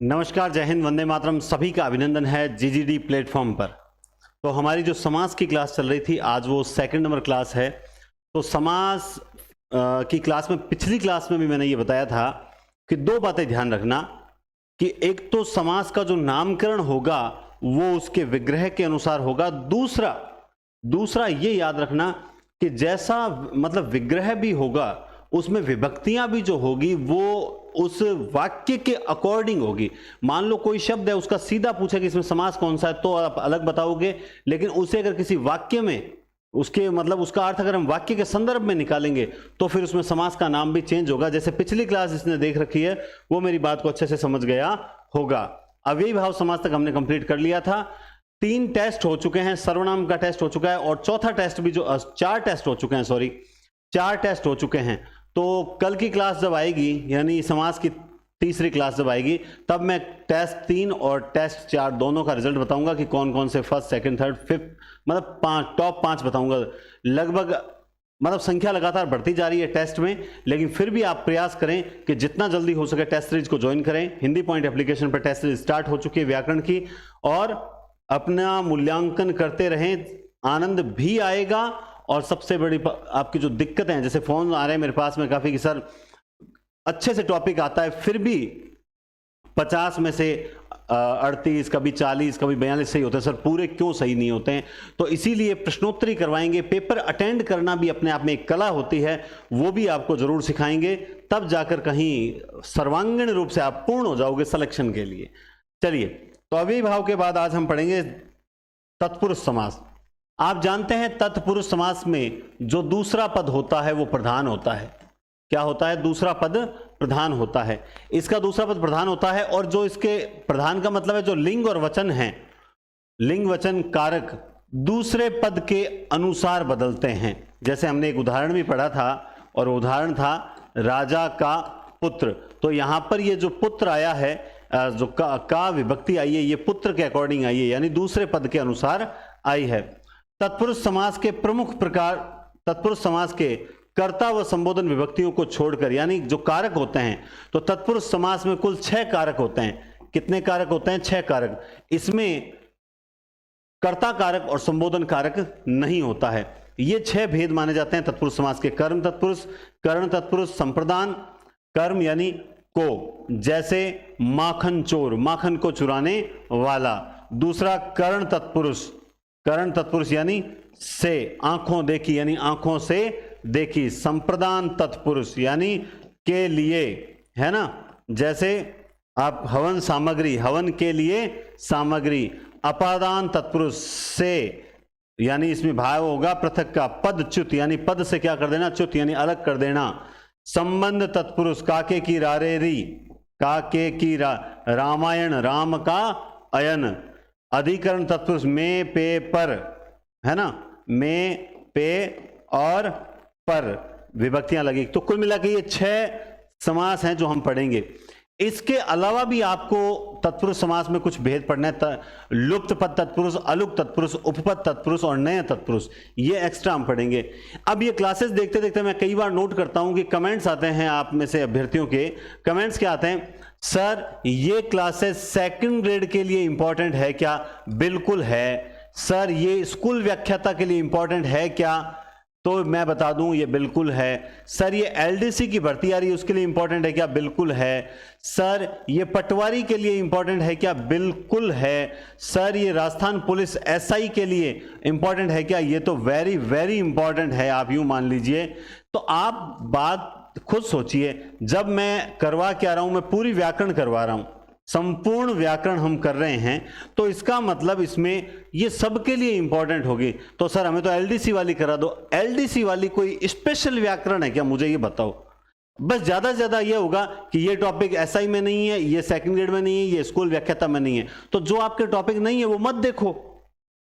नमस्कार, जय हिंद, वंदे मातरम। सभी का अभिनंदन है जीजीडी प्लेटफॉर्म पर। तो हमारी जो समास की क्लास चल रही थी, आज वो सेकंड नंबर क्लास है। तो समास की क्लास में, पिछली क्लास में भी मैंने ये बताया था कि दो बातें ध्यान रखना कि एक तो समास का जो नामकरण होगा वो उसके विग्रह के अनुसार होगा। दूसरा ये याद रखना कि जैसा मतलब विग्रह भी होगा उसमें विभक्तियां भी जो होगी वो उस वाक्य के अकॉर्डिंग होगी। मान लो कोई शब्द है, उसका सीधा पूछे कि इसमें समास कौन सा है तो आप अलग बताओगे, लेकिन उसे अगर किसी वाक्य में उसके मतलब उसका अर्थ अगर हम वाक्य के संदर्भ में निकालेंगे तो फिर उसमें समास का नाम भी चेंज होगा। जैसे पिछली क्लास जिसने देख रखी है वो मेरी बात को अच्छे से समझ गया होगा। अव्ययी भाव समास तक हमने कंप्लीट कर लिया था। 3 टेस्ट हो चुके हैं, सर्वनाम का टेस्ट हो चुका है और चौथा टेस्ट भी जो 4 टेस्ट हो चुके हैं, 4 टेस्ट हो चुके हैं। तो कल की क्लास जब आएगी, यानी समास की तीसरी क्लास जब आएगी, तब मैं टेस्ट 3 और टेस्ट 4 दोनों का रिजल्ट बताऊंगा कि कौन कौन से फर्स्ट, सेकंड, थर्ड, फिफ्थ, मतलब 5 टॉप 5 बताऊंगा। लगभग मतलब संख्या लगातार बढ़ती जा रही है टेस्ट में, लेकिन फिर भी आप प्रयास करें कि जितना जल्दी हो सके टेस्ट सीरीज को ज्वाइन करें। हिंदी पॉइंट एप्लीकेशन पर टेस्ट सीरीज स्टार्ट हो चुकी है व्याकरण की, और अपना मूल्यांकन करते रहें, आनंद भी आएगा। और सबसे बड़ी आपकी जो दिक्कतें हैं, जैसे फोन आ रहे हैं मेरे पास में काफी कि सर अच्छे से टॉपिक आता है फिर भी 50 में से 38, कभी 40, कभी 42 सही होते हैं, सर पूरे क्यों सही नहीं होते हैं? तो इसीलिए प्रश्नोत्तरी करवाएंगे। पेपर अटेंड करना भी अपने आप में एक कला होती है, वो भी आपको जरूर सिखाएंगे, तब जाकर कहीं सर्वांगीण रूप से आप पूर्ण हो जाओगे सिलेक्शन के लिए। चलिए, तो अव्ययी भाव के बाद आज हम पढ़ेंगे तत्पुरुष समास। आप जानते हैं तत्पुरुष समास में जो दूसरा पद होता है वो प्रधान होता है। क्या होता है? दूसरा पद प्रधान होता है। इसका दूसरा पद प्रधान होता है, और जो इसके प्रधान का मतलब है जो लिंग और वचन हैं, लिंग वचन कारक दूसरे पद के अनुसार बदलते हैं। जैसे हमने एक उदाहरण भी पढ़ा था, और उदाहरण था राजा का पुत्र। तो यहां पर ये जो पुत्र आया है, जो का विभक्ति आई है, ये पुत्र के अकॉर्डिंग आई है, यानी दूसरे पद के अनुसार आई है। तत्पुरुष समास के प्रमुख प्रकार, तत्पुरुष समास के कर्ता व संबोधन विभक्तियों को छोड़कर, यानी जो कारक होते हैं, तो तत्पुरुष समास में कुल 6 कारक होते हैं। कितने कारक होते हैं? 6 कारक। इसमें कर्ता कारक और संबोधन कारक नहीं होता है। ये 6 भेद माने जाते हैं तत्पुरुष समास के। कर्म तत्पुरुष, कर्ण तत्पुरुष, संप्रदान, कर्म यानी को, जैसे माखन चोर, माखन को चुराने वाला। दूसरा कर्ण तत्पुरुष, कर्ण तत्पुरुष यानी से, आंखों देखी यानी आंखों से देखी। संप्रदान तत्पुरुष यानी के लिए, है ना, जैसे आप हवन सामग्री, हवन के लिए सामग्री। अपादान तत्पुरुष से, यानी इसमें भाव होगा पृथक का। पदच्युत यानी पद से क्या कर देना? च्युत यानी अलग कर देना। संबंध तत्पुरुष, काके की रारेरी, काके की रामायण, राम का अयन। अधिकरण तत्पुरुष में, पे, पर, है ना, में, पे और पर विभक्तियां लगी। तो कुल मिला के ये 6 समास हैं जो हम पढ़ेंगे। इसके अलावा भी आपको तत्पुरुष समास में कुछ भेद पढ़ना है। लुप्त पद तत्पुरुष, अलुप्त तत्पुरुष, उपपद तत्पुरुष और नए तत्पुरुष, ये एक्स्ट्रा हम पढ़ेंगे। अब ये क्लासेस देखते देखते मैं कई बार नोट करता हूं कि कमेंट्स आते हैं आप में से अभ्यर्थियों के। कमेंट्स क्या आते हैं? सर ये क्लासेस सेकंड ग्रेड के लिए इंपॉर्टेंट है क्या? बिल्कुल है। सर ये स्कूल व्याख्याता के लिए इंपॉर्टेंट है क्या? तो मैं बता दूं ये बिल्कुल है। सर ये एलडीसी की भर्ती आ रही है उसके लिए इंपॉर्टेंट है क्या? बिल्कुल है। सर ये पटवारी के लिए इंपॉर्टेंट है क्या? बिल्कुल है। सर ये राजस्थान पुलिस एसआई के लिए इंपॉर्टेंट है क्या? ये तो वेरी वेरी इंपॉर्टेंट है, आप यूं मान लीजिए। तो आप बात खुद सोचिए, जब मैं करवा क्या रहा हूं, मैं पूरी व्याकरण करवा रहा हूं, संपूर्ण व्याकरण हम कर रहे हैं, तो इसका मतलब इसमें ये सबके लिए इंपॉर्टेंट होगी। तो सर हमें तो एलडीसी वाली करा दो। एलडीसी वाली कोई स्पेशल व्याकरण है क्या? मुझे ये बताओ। बस ज्यादा से ज्यादा ये होगा कि ये टॉपिक एसआई में नहीं है, ये सेकंड ग्रेड में नहीं है, ये स्कूल व्याख्याता में नहीं है। तो जो आपके टॉपिक नहीं है वो मत देखो,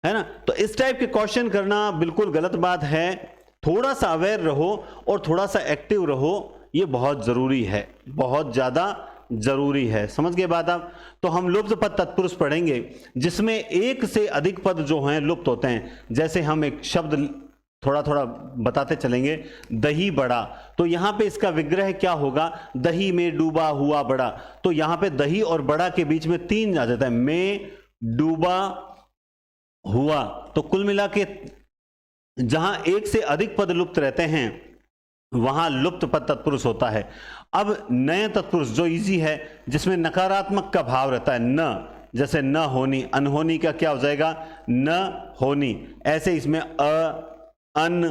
है ना। तो इस टाइप के क्वेश्चन करना बिल्कुल गलत बात है। थोड़ा सा अवेयर रहो और थोड़ा सा एक्टिव रहो, ये बहुत जरूरी है, बहुत ज्यादा जरूरी है। समझ गए बात आप? तो हम लुप्त पद तत्पुरुष पढ़ेंगे जिसमें एक से अधिक पद जो हैं लुप्त होते हैं। जैसे हम एक शब्द थोड़ा थोड़ा बताते चलेंगे। दही बड़ा, तो यहां पे इसका विग्रह क्या होगा? दही में डूबा हुआ बड़ा। तो यहां पे दही और बड़ा के बीच में 3 आ जाता है, में डूबा हुआ। तो कुल मिला के जहां एक से अधिक पद लुप्त रहते हैं वहां लुप्त पद तत्पुरुष होता है। अब नए तत्पुरुष जो इजी है, जिसमें नकारात्मक का भाव रहता है, न, जैसे न होनी, अनहोनी का क्या हो जाएगा? न होनी। ऐसे इसमें अन,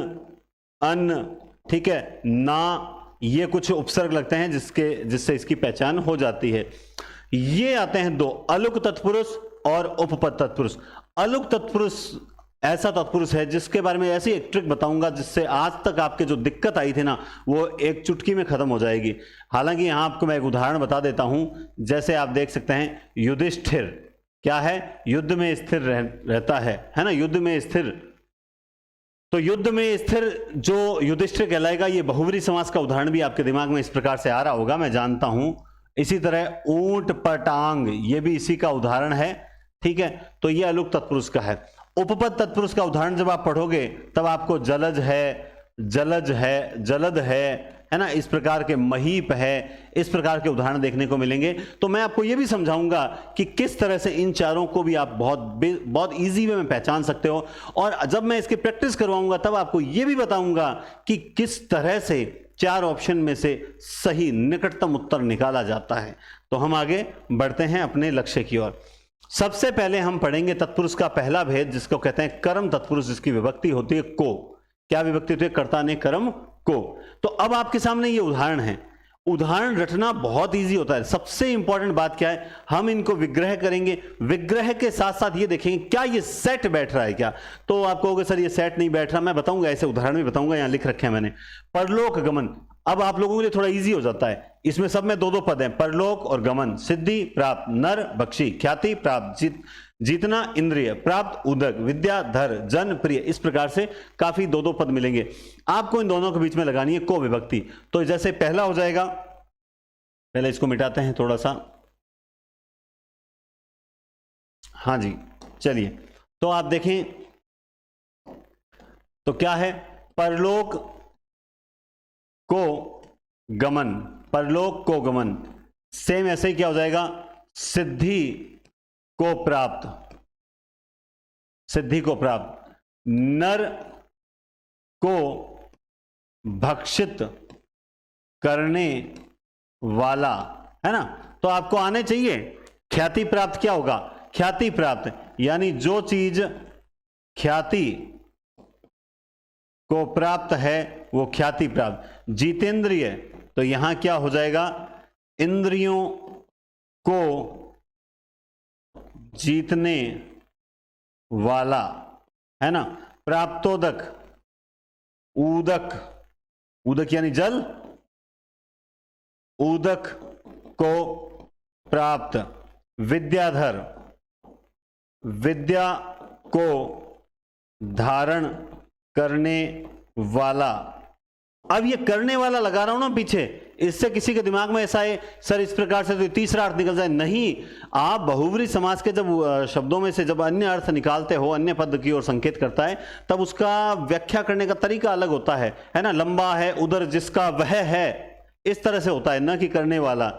अन, ठीक है, ना, ये कुछ उपसर्ग लगते हैं जिससे इसकी पहचान हो जाती है। ये आते हैं 2, अलुक तत्पुरुष और उपपद तत्पुरुष। अलुक तत्पुरुष ऐसा तत्पुरुष है जिसके बारे में ऐसी एक ट्रिक बताऊंगा जिससे आज तक आपके जो दिक्कत आई थी ना, वो एक चुटकी में खत्म हो जाएगी। हालांकि यहां आपको मैं एक उदाहरण बता देता हूं। जैसे आप देख सकते हैं, युधिष्ठिर क्या है? युद्ध में स्थिर रहता है ना, युद्ध में स्थिर। तो युद्ध में स्थिर जो युधिष्ठिर कहलाएगा, ये बहुव्रीहि समास का उदाहरण भी आपके दिमाग में इस प्रकार से आ रहा होगा, मैं जानता हूं। इसी तरह ऊंट पटांग, ये भी इसी का उदाहरण है, ठीक है। तो ये अलुक तत्पुरुष का है। उपपद तत्पुरुष का उदाहरण जब आप पढ़ोगे तब आपको जलज है, जलज है, जलद है ना, इस प्रकार के, महीप है, इस प्रकार के उदाहरण देखने को मिलेंगे। तो मैं आपको यह भी समझाऊंगा कि किस तरह से इन चारों को भी आप बहुत इजी वे में पहचान सकते हो। और जब मैं इसकी प्रैक्टिस करवाऊंगा तब आपको यह भी बताऊंगा कि किस तरह से 4 ऑप्शन में से सही निकटतम उत्तर निकाला जाता है। तो हम आगे बढ़ते हैं अपने लक्ष्य की ओर। सबसे पहले हम पढ़ेंगे तत्पुरुष का पहला भेद, जिसको कहते हैं कर्म तत्पुरुष, जिसकी विभक्ति होती है को। क्या विभक्ति होती है? कर्ता ने कर्म को। तो अब आपके सामने ये उदाहरण है। उदाहरण रटना बहुत इजी होता है। सबसे इंपॉर्टेंट बात क्या है? हम इनको विग्रह करेंगे, विग्रह के साथ साथ ये देखेंगे क्या ये सेट बैठ रहा है क्या। तो आप कहोगे सर ये सेट नहीं बैठ रहा, मैं बताऊंगा, ऐसे उदाहरण भी बताऊंगा, यहां लिख रखे हैं मैंने। परलोक गमन, अब आप लोगों के लिए थोड़ा इजी हो जाता है। इसमें सब में 2-2 पद हैं, परलोक और गमन। सिद्धि प्राप्त, नर बक्षी, ख्याति प्राप्त, जीतना इंद्रिय, प्राप्त उदक, विद्या धर, जन प्रिय। इस प्रकार से काफी 2-2 पद मिलेंगे। आपको इन दोनों के बीच में लगानी है को विभक्ति। तो जैसे पहला हो जाएगा, पहले इसको मिटाते हैं थोड़ा सा, हाँ जी, चलिए। तो आप देखें तो क्या है? परलोक को गमन, परलोक को गमन। सेम ऐसे ही क्या हो जाएगा? सिद्धि को प्राप्त, सिद्धि को प्राप्त। नर को भक्षित करने वाला, है ना। तो आपको आने चाहिए। ख्याति प्राप्त क्या होगा? ख्याति प्राप्त यानी जो चीज ख्याति को प्राप्त है वो ख्याति प्राप्त। जीतेंद्रिय, तो यहां क्या हो जाएगा? इंद्रियों को जीतने वाला, है ना। प्राप्तोदक, उदक, उदक यानी जल, उदक को प्राप्त। विद्याधर, विद्या को धारण करने वाला। अब ये करने वाला लगा रहा हूं ना पीछे, इससे किसी के दिमाग में ऐसा है सर इस प्रकार से तो तीसरा अर्थ निकल जाए। नहीं, आप बहुव्रीहि समास के जब शब्दों में से जब अन्य अर्थ निकालते हो, अन्य पद की ओर संकेत करता है, तब उसका व्याख्या करने का तरीका अलग होता है ना। लंबा है उधर जिसका वह है, इस तरह से होता है, न कि करने वाला।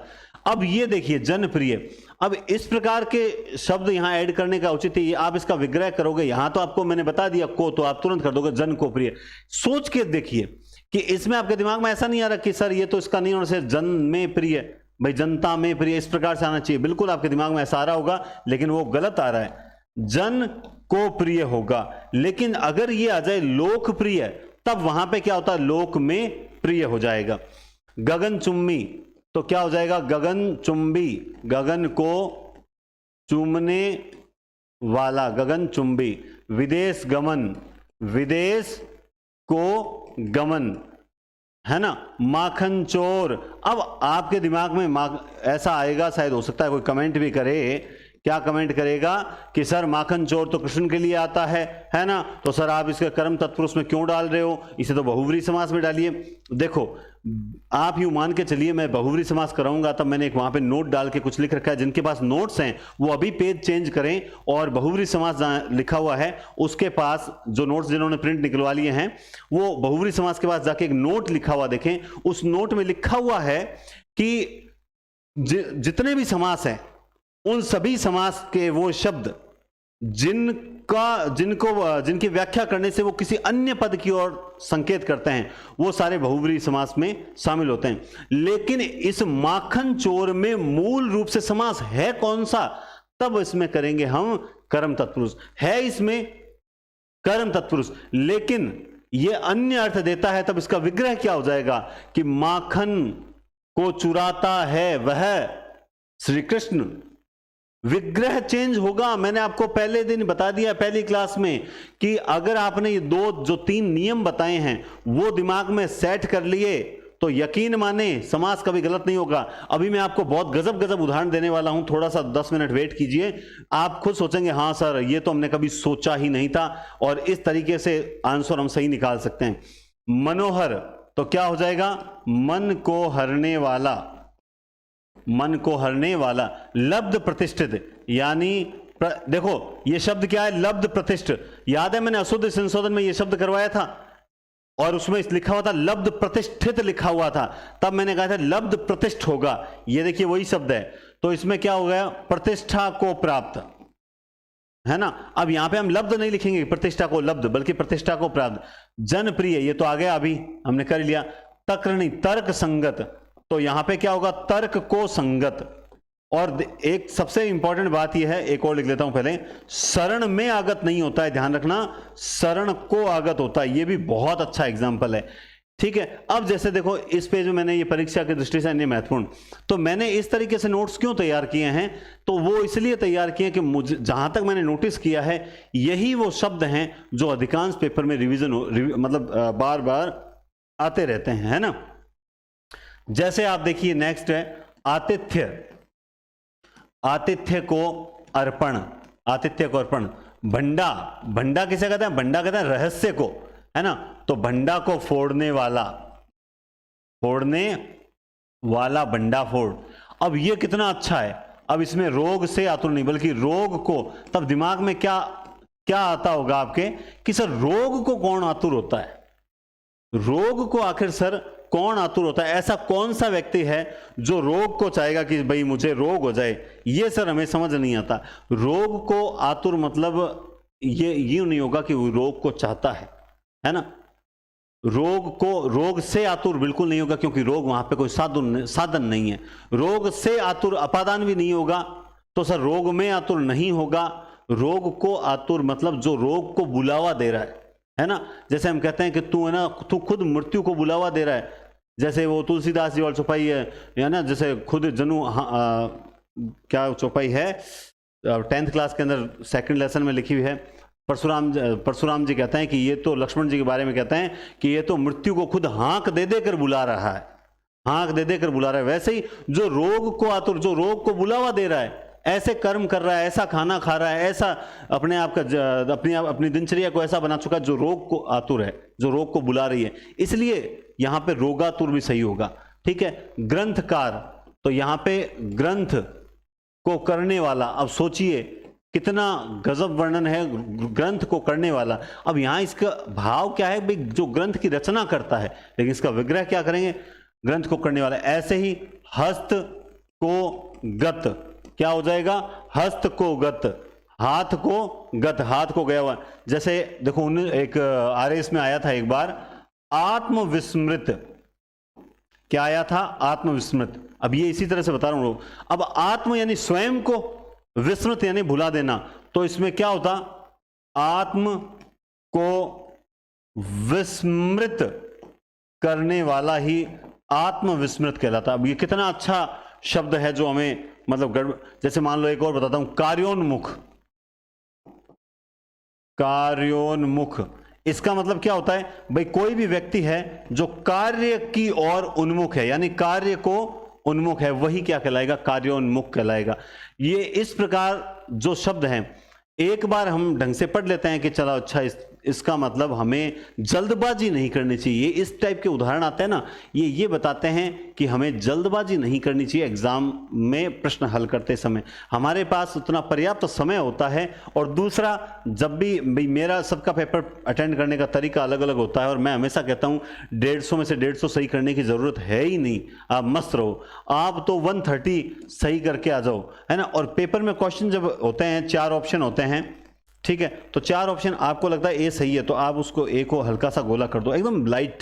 अब ये देखिए जनप्रिय, अब इस प्रकार के शब्द यहां ऐड करने का औचित्य, ये आप इसका विग्रह करोगे, यहां तो आपको मैंने बता दिया को, तो आप तुरंत कर दोगे जन को प्रिय। सोच के देखिए कि इसमें आपके दिमाग में ऐसा नहीं आ रहा कि सर ये तो इसका नहीं होना चाहिए, जन में प्रिय, भाई जनता में प्रिय, इस प्रकार से आना चाहिए। बिल्कुल आपके दिमाग में ऐसा आ रहा होगा, लेकिन वो गलत आ रहा है। जन को प्रिय होगा। लेकिन अगर ये आ जाए लोकप्रिय, तब वहां पे क्या होता है? लोक में प्रिय हो जाएगा। गगन चुम्बी, तो क्या हो जाएगा? गगन चुंबी, गगन को चूमने वाला, गगन चुंबी। विदेश गमन, विदेश को गमन, है ना। माखन चोर, अब आपके दिमाग में ऐसा आएगा, शायद हो सकता है कोई कमेंट भी करे। क्या कमेंट करेगा कि सर माखन चोर तो कृष्ण के लिए आता है ना, तो सर आप इसके कर्म तत्पुरुष में क्यों डाल रहे हो? इसे तो बहुव्रीहि समास में डालिए। देखो आप यूं मान के चलिए मैं बहुब्री समास कराऊंगा, तब मैंने एक वहां पे नोट डाल के कुछ लिख रखा है। जिनके पास नोट्स हैं वो अभी पेज चेंज करें और बहुब्री समास जहां लिखा हुआ है उसके पास, जो नोट्स जिन्होंने प्रिंट निकलवा लिए हैं, वो बहुब्री समास के पास जाके एक नोट लिखा हुआ देखें। उस नोट में लिखा हुआ है कि जितने भी समास हैं उन सभी समास के वो शब्द जिनकी व्याख्या करने से वो किसी अन्य पद की ओर संकेत करते हैं, वो सारे बहुब्री समास में शामिल होते हैं। लेकिन इस माखन चोर में मूल रूप से समास है कौन सा? तब इसमें करेंगे हम कर्म तत्पुरुष। है इसमें कर्म तत्पुरुष, लेकिन ये अन्य अर्थ देता है, तब इसका विग्रह क्या हो जाएगा कि माखन को चुराता है वह श्री कृष्ण। विग्रह चेंज होगा। मैंने आपको पहले दिन बता दिया पहली क्लास में कि अगर आपने ये जो तीन नियम बताए हैं वो दिमाग में सेट कर लिए तो यकीन माने समास कभी गलत नहीं होगा। अभी मैं आपको बहुत गजब गजब उदाहरण देने वाला हूं, थोड़ा सा 10 मिनट वेट कीजिए। आप खुद सोचेंगे हाँ सर ये तो हमने कभी सोचा ही नहीं था, और इस तरीके से आंसर हम सही निकाल सकते हैं। मनोहर तो क्या हो जाएगा? मन को हरने वाला। मन को हरने वाला। लब्ध प्रतिष्ठित, यानी देखो ये शब्द क्या है? लब्ध प्रतिष्ठ। याद है मैंने अशुद्ध संशोधन में ये शब्द करवाया था और उसमें लिखा हुआ था लब्ध प्रतिष्ठित लिखा हुआ था, तब मैंने कहा था लब्ध प्रतिष्ठ होगा। ये देखिए वही शब्द है। तो इसमें क्या हो गया? प्रतिष्ठा को प्राप्त, है ना। अब यहां पे हम लब्ध नहीं लिखेंगे प्रतिष्ठा को लब्ध, बल्कि प्रतिष्ठा को प्राप्त। जनप्रिय, ये तो आ गया, अभी हमने कर लिया। तर्कणी, तर्क संगत, तो यहां पे क्या होगा? तर्क को संगत। और एक सबसे इंपॉर्टेंट बात यह है, एक और लिख लेता हूं पहले, शरण में आगत नहीं होता है, ध्यान रखना, शरण को आगत होता है। यह भी बहुत अच्छा एग्जांपल है, ठीक है। अब जैसे देखो इस पेज में मैंने ये परीक्षा की दृष्टि से अन्य महत्वपूर्ण, तो मैंने इस तरीके से नोट्स क्यों तैयार किए हैं? तो वो इसलिए तैयार किए कि मुझे जहां तक मैंने नोटिस किया है यही वो शब्द हैं जो अधिकांश पेपर में मतलब बार बार आते रहते हैं, है ना। जैसे आप देखिए नेक्स्ट है आतिथ्य। आतिथ्य को अर्पण, आतिथ्य को अर्पण। भंडा, भंडा किसे कहते हैं? भंडा कहते हैं रहस्य को, है ना। तो भंडा को फोड़ने वाला, फोड़ने वाला, भंडा फोड़। अब ये कितना अच्छा है। अब इसमें रोग से आतुर नहीं, बल्कि रोग को, तब दिमाग में क्या क्या आता होगा आपके कि सर रोग को कौन आतुर होता है? रोग को आखिर सर कौन आतुर होता है? ऐसा कौन सा व्यक्ति है जो रोग को चाहेगा कि भाई मुझे रोग हो जाए? ये सर हमें समझ नहीं आता। रोग को आतुर मतलब ये यूं नहीं होगा कि वो रोग को चाहता है ना। रोग को, रोग से आतुर बिल्कुल नहीं होगा, क्योंकि रोग वहां पे कोई साधन नहीं है। रोग से आतुर अपादान भी नहीं होगा, तो सर रोग में आतुर नहीं होगा। रोग को आतुर मतलब जो रोग को बुलावा दे रहा है ना। जैसे हम कहते हैं कि तू है ना, तू खुद मृत्यु को बुलावा दे रहा है। जैसे वो तुलसीदास जी वाली चौपाई है ना, जैसे खुद जनु क्या चौपाई है 10th क्लास के अंदर सेकंड लेसन में लिखी हुई है। परशुराम जी कहते हैं कि ये तो लक्ष्मण जी के बारे में कहते हैं कि ये तो मृत्यु को खुद हाँक दे देकर बुला रहा है, हाँक दे देकर बुला रहा है। वैसे ही जो रोग को आतुर, जो रोग को बुलावा दे रहा है, ऐसे कर्म कर रहा है, ऐसा खाना खा रहा है, ऐसा अपने आप का अपनी दिनचर्या को ऐसा बना चुका है जो रोग को आतुर है, जो रोग को बुला रही है। इसलिए यहां पे रोगातुर भी सही होगा, ठीक है। ग्रंथकार, तो यहां पे ग्रंथ को करने वाला। अब सोचिए कितना गजब वर्णन है, ग्रंथ को करने वाला। अब यहां इसका भाव क्या है? भाई जो ग्रंथ की रचना करता है, लेकिन इसका विग्रह क्या करेंगे? ग्रंथ को करने वाला। ऐसे ही हस्त को गत, क्या हो जाएगा? हस्त को गत, हाथ को गत, हाथ को गया हुआ। जैसे देखो एक आरएस में आया था एक बार आत्मविस्मृत, क्या आया था? आत्मविस्मृत। अब ये इसी तरह से बता रहा हूं लोग। अब आत्म यानी स्वयं को, विस्मृत यानी भुला देना, तो इसमें क्या होता? आत्म को विस्मृत करने वाला ही आत्मविस्मृत कहलाता। अब ये कितना अच्छा शब्द है जो हमें मतलब जैसे मान लो एक और बताता हूं, कार्योन्मुख। कार्योन्मुख, इसका मतलब क्या होता है? भाई कोई भी व्यक्ति है जो कार्य की ओर उन्मुख है, यानी कार्य को उन्मुख है, वही क्या कहलाएगा? कार्योन्मुख कहलाएगा। ये इस प्रकार जो शब्द हैं, एक बार हम ढंग से पढ़ लेते हैं कि चलो अच्छा इसका मतलब हमें जल्दबाजी नहीं करनी चाहिए। इस टाइप के उदाहरण आते हैं ना, ये बताते हैं कि हमें जल्दबाजी नहीं करनी चाहिए एग्जाम में प्रश्न हल करते समय। हमारे पास उतना पर्याप्त समय होता है। और दूसरा, जब भी मेरा सबका पेपर अटेंड करने का तरीका अलग अलग होता है और मैं हमेशा कहता हूं 150 में से 150 सही करने की जरूरत है ही नहीं। आप मस्त रहो, आप तो 130 सही करके आ जाओ, है ना। और पेपर में क्वेश्चन जब होते हैं 4 ऑप्शन होते हैं, ठीक है, तो 4 ऑप्शन आपको लगता है ए सही है तो आप उसको ए को हल्का सा गोला कर दो, एकदम लाइट,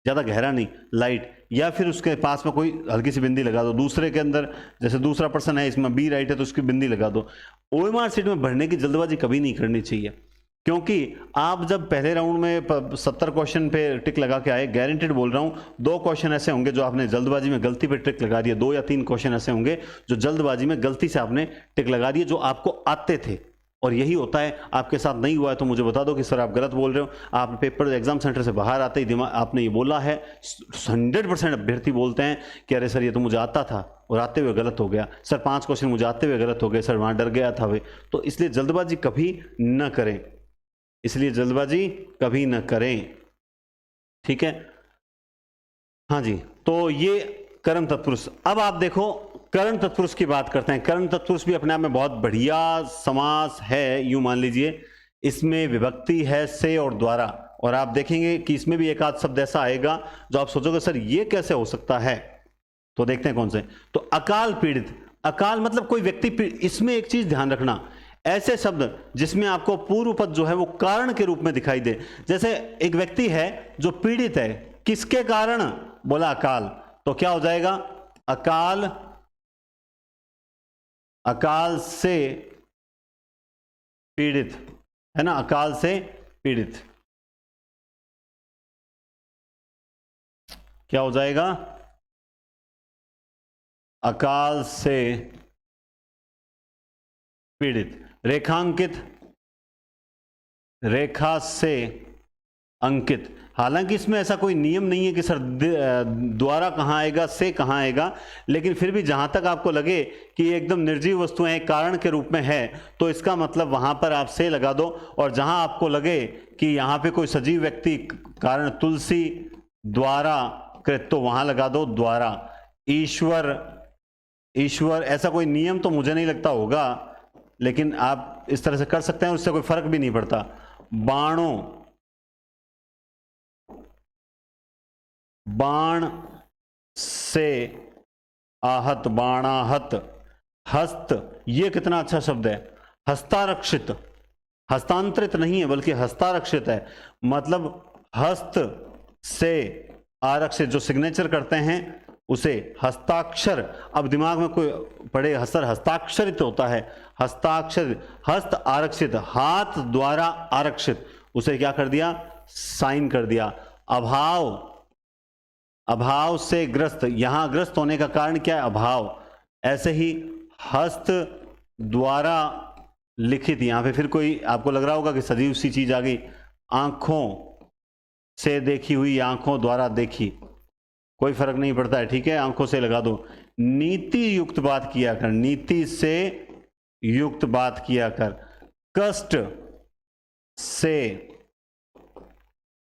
ज़्यादा गहरा नहीं, लाइट। या फिर उसके पास में कोई हल्की सी बिंदी लगा दो। दूसरे के अंदर जैसे दूसरा पर्सन है, इसमें बी राइट है तो उसकी बिंदी लगा दो। ओएमआर सीट में भरने की जल्दबाजी कभी नहीं करनी चाहिए, क्योंकि आप जब पहले राउंड में 70 क्वेश्चन पे टिक लगा के आए, गारंटेड बोल रहा हूं 2 क्वेश्चन ऐसे होंगे जो आपने जल्दबाजी में गलती पे टिक लगा दिया, 2 या 3 क्वेश्चन ऐसे होंगे जो जल्दबाजी में गलती से आपने टिक लगा दिए जो आपको आते थे। और यही होता है, आपके साथ नहीं हुआ है तो मुझे बता दो कि सर आप गलत बोल रहे हो। आप पेपर एग्जाम सेंटर से बाहर आते ही दिमाग आपने ये बोला है, 100% अभ्यर्थी बोलते हैं कि अरे सर ये तो मुझे आता था और आते हुए गलत हो गया, सर 5 क्वेश्चन मुझे आते हुए गलत हो गए, सर वहां डर गया था वे। तो इसलिए जल्दबाजी कभी न करें, इसलिए जल्दबाजी कभी न करें, ठीक है। हाँ जी, तो ये कर्म तत्पुरुष। अब आप देखो कर्ण तत्पुरुष की बात करते हैं। कर्ण तत्पुरुष भी अपने आप में बहुत बढ़िया समास है, यूं मान लीजिए। इसमें विभक्ति है से और द्वारा, और आप देखेंगे कि इसमें भी एक आध शब्द ऐसा आएगा जो आप सोचोगे सर ये कैसे हो सकता है। तो देखते हैं कौन से। तो अकाल पीड़ित, अकाल मतलब कोई व्यक्ति। इसमें एक चीज ध्यान रखना, ऐसे शब्द जिसमें आपको पूर्व पद जो है वो कारण के रूप में दिखाई दे। जैसे एक व्यक्ति है जो पीड़ित है, किसके कारण, बोला अकाल, तो क्या हो जाएगा अकाल, अकाल से पीड़ित, है ना, अकाल से पीड़ित क्या हो जाएगा, अकाल से पीड़ित। रेखांकित, रेखा से अंकित। हालांकि इसमें ऐसा कोई नियम नहीं है कि सर द्वारा कहाँ आएगा, से कहाँ आएगा, लेकिन फिर भी जहां तक आपको लगे कि ये एकदम निर्जीव वस्तुएं कारण के रूप में है तो इसका मतलब वहां पर आप से लगा दो। और जहां आपको लगे कि यहाँ पे कोई सजीव व्यक्ति, कारण तुलसी द्वारा कृत, तो वहां लगा दो द्वारा। ईश्वर, ईश्वर, ऐसा कोई नियम तो मुझे नहीं लगता होगा, लेकिन आप इस तरह से कर सकते हैं, उससे कोई फर्क भी नहीं पड़ता। बाणों, बाण से आहत, बाणाहत। हस्त, ये कितना अच्छा शब्द है, हस्तारक्षित, हस्तांतरित नहीं है बल्कि हस्तारक्षित है, मतलब हस्त से आरक्षित, जो सिग्नेचर करते हैं उसे हस्ताक्षर। अब दिमाग में कोई पढ़े, सर हस्ताक्षरित होता है, हस्ताक्षर, हस्त आरक्षित, हाथ द्वारा आरक्षित, उसे क्या कर दिया, साइन कर दिया। अभाव, अभाव से ग्रस्त, यहां ग्रस्त होने का कारण क्या है, अभाव। ऐसे ही हस्त द्वारा लिखित, यहां पे फिर कोई आपको लग रहा होगा कि सजीव सी चीज आ गई। आंखों से देखी हुई, आंखों द्वारा देखी, कोई फर्क नहीं पड़ता है, ठीक है, आंखों से लगा दो। नीति युक्त बात किया कर, नीति से युक्त बात किया कर। कष्ट से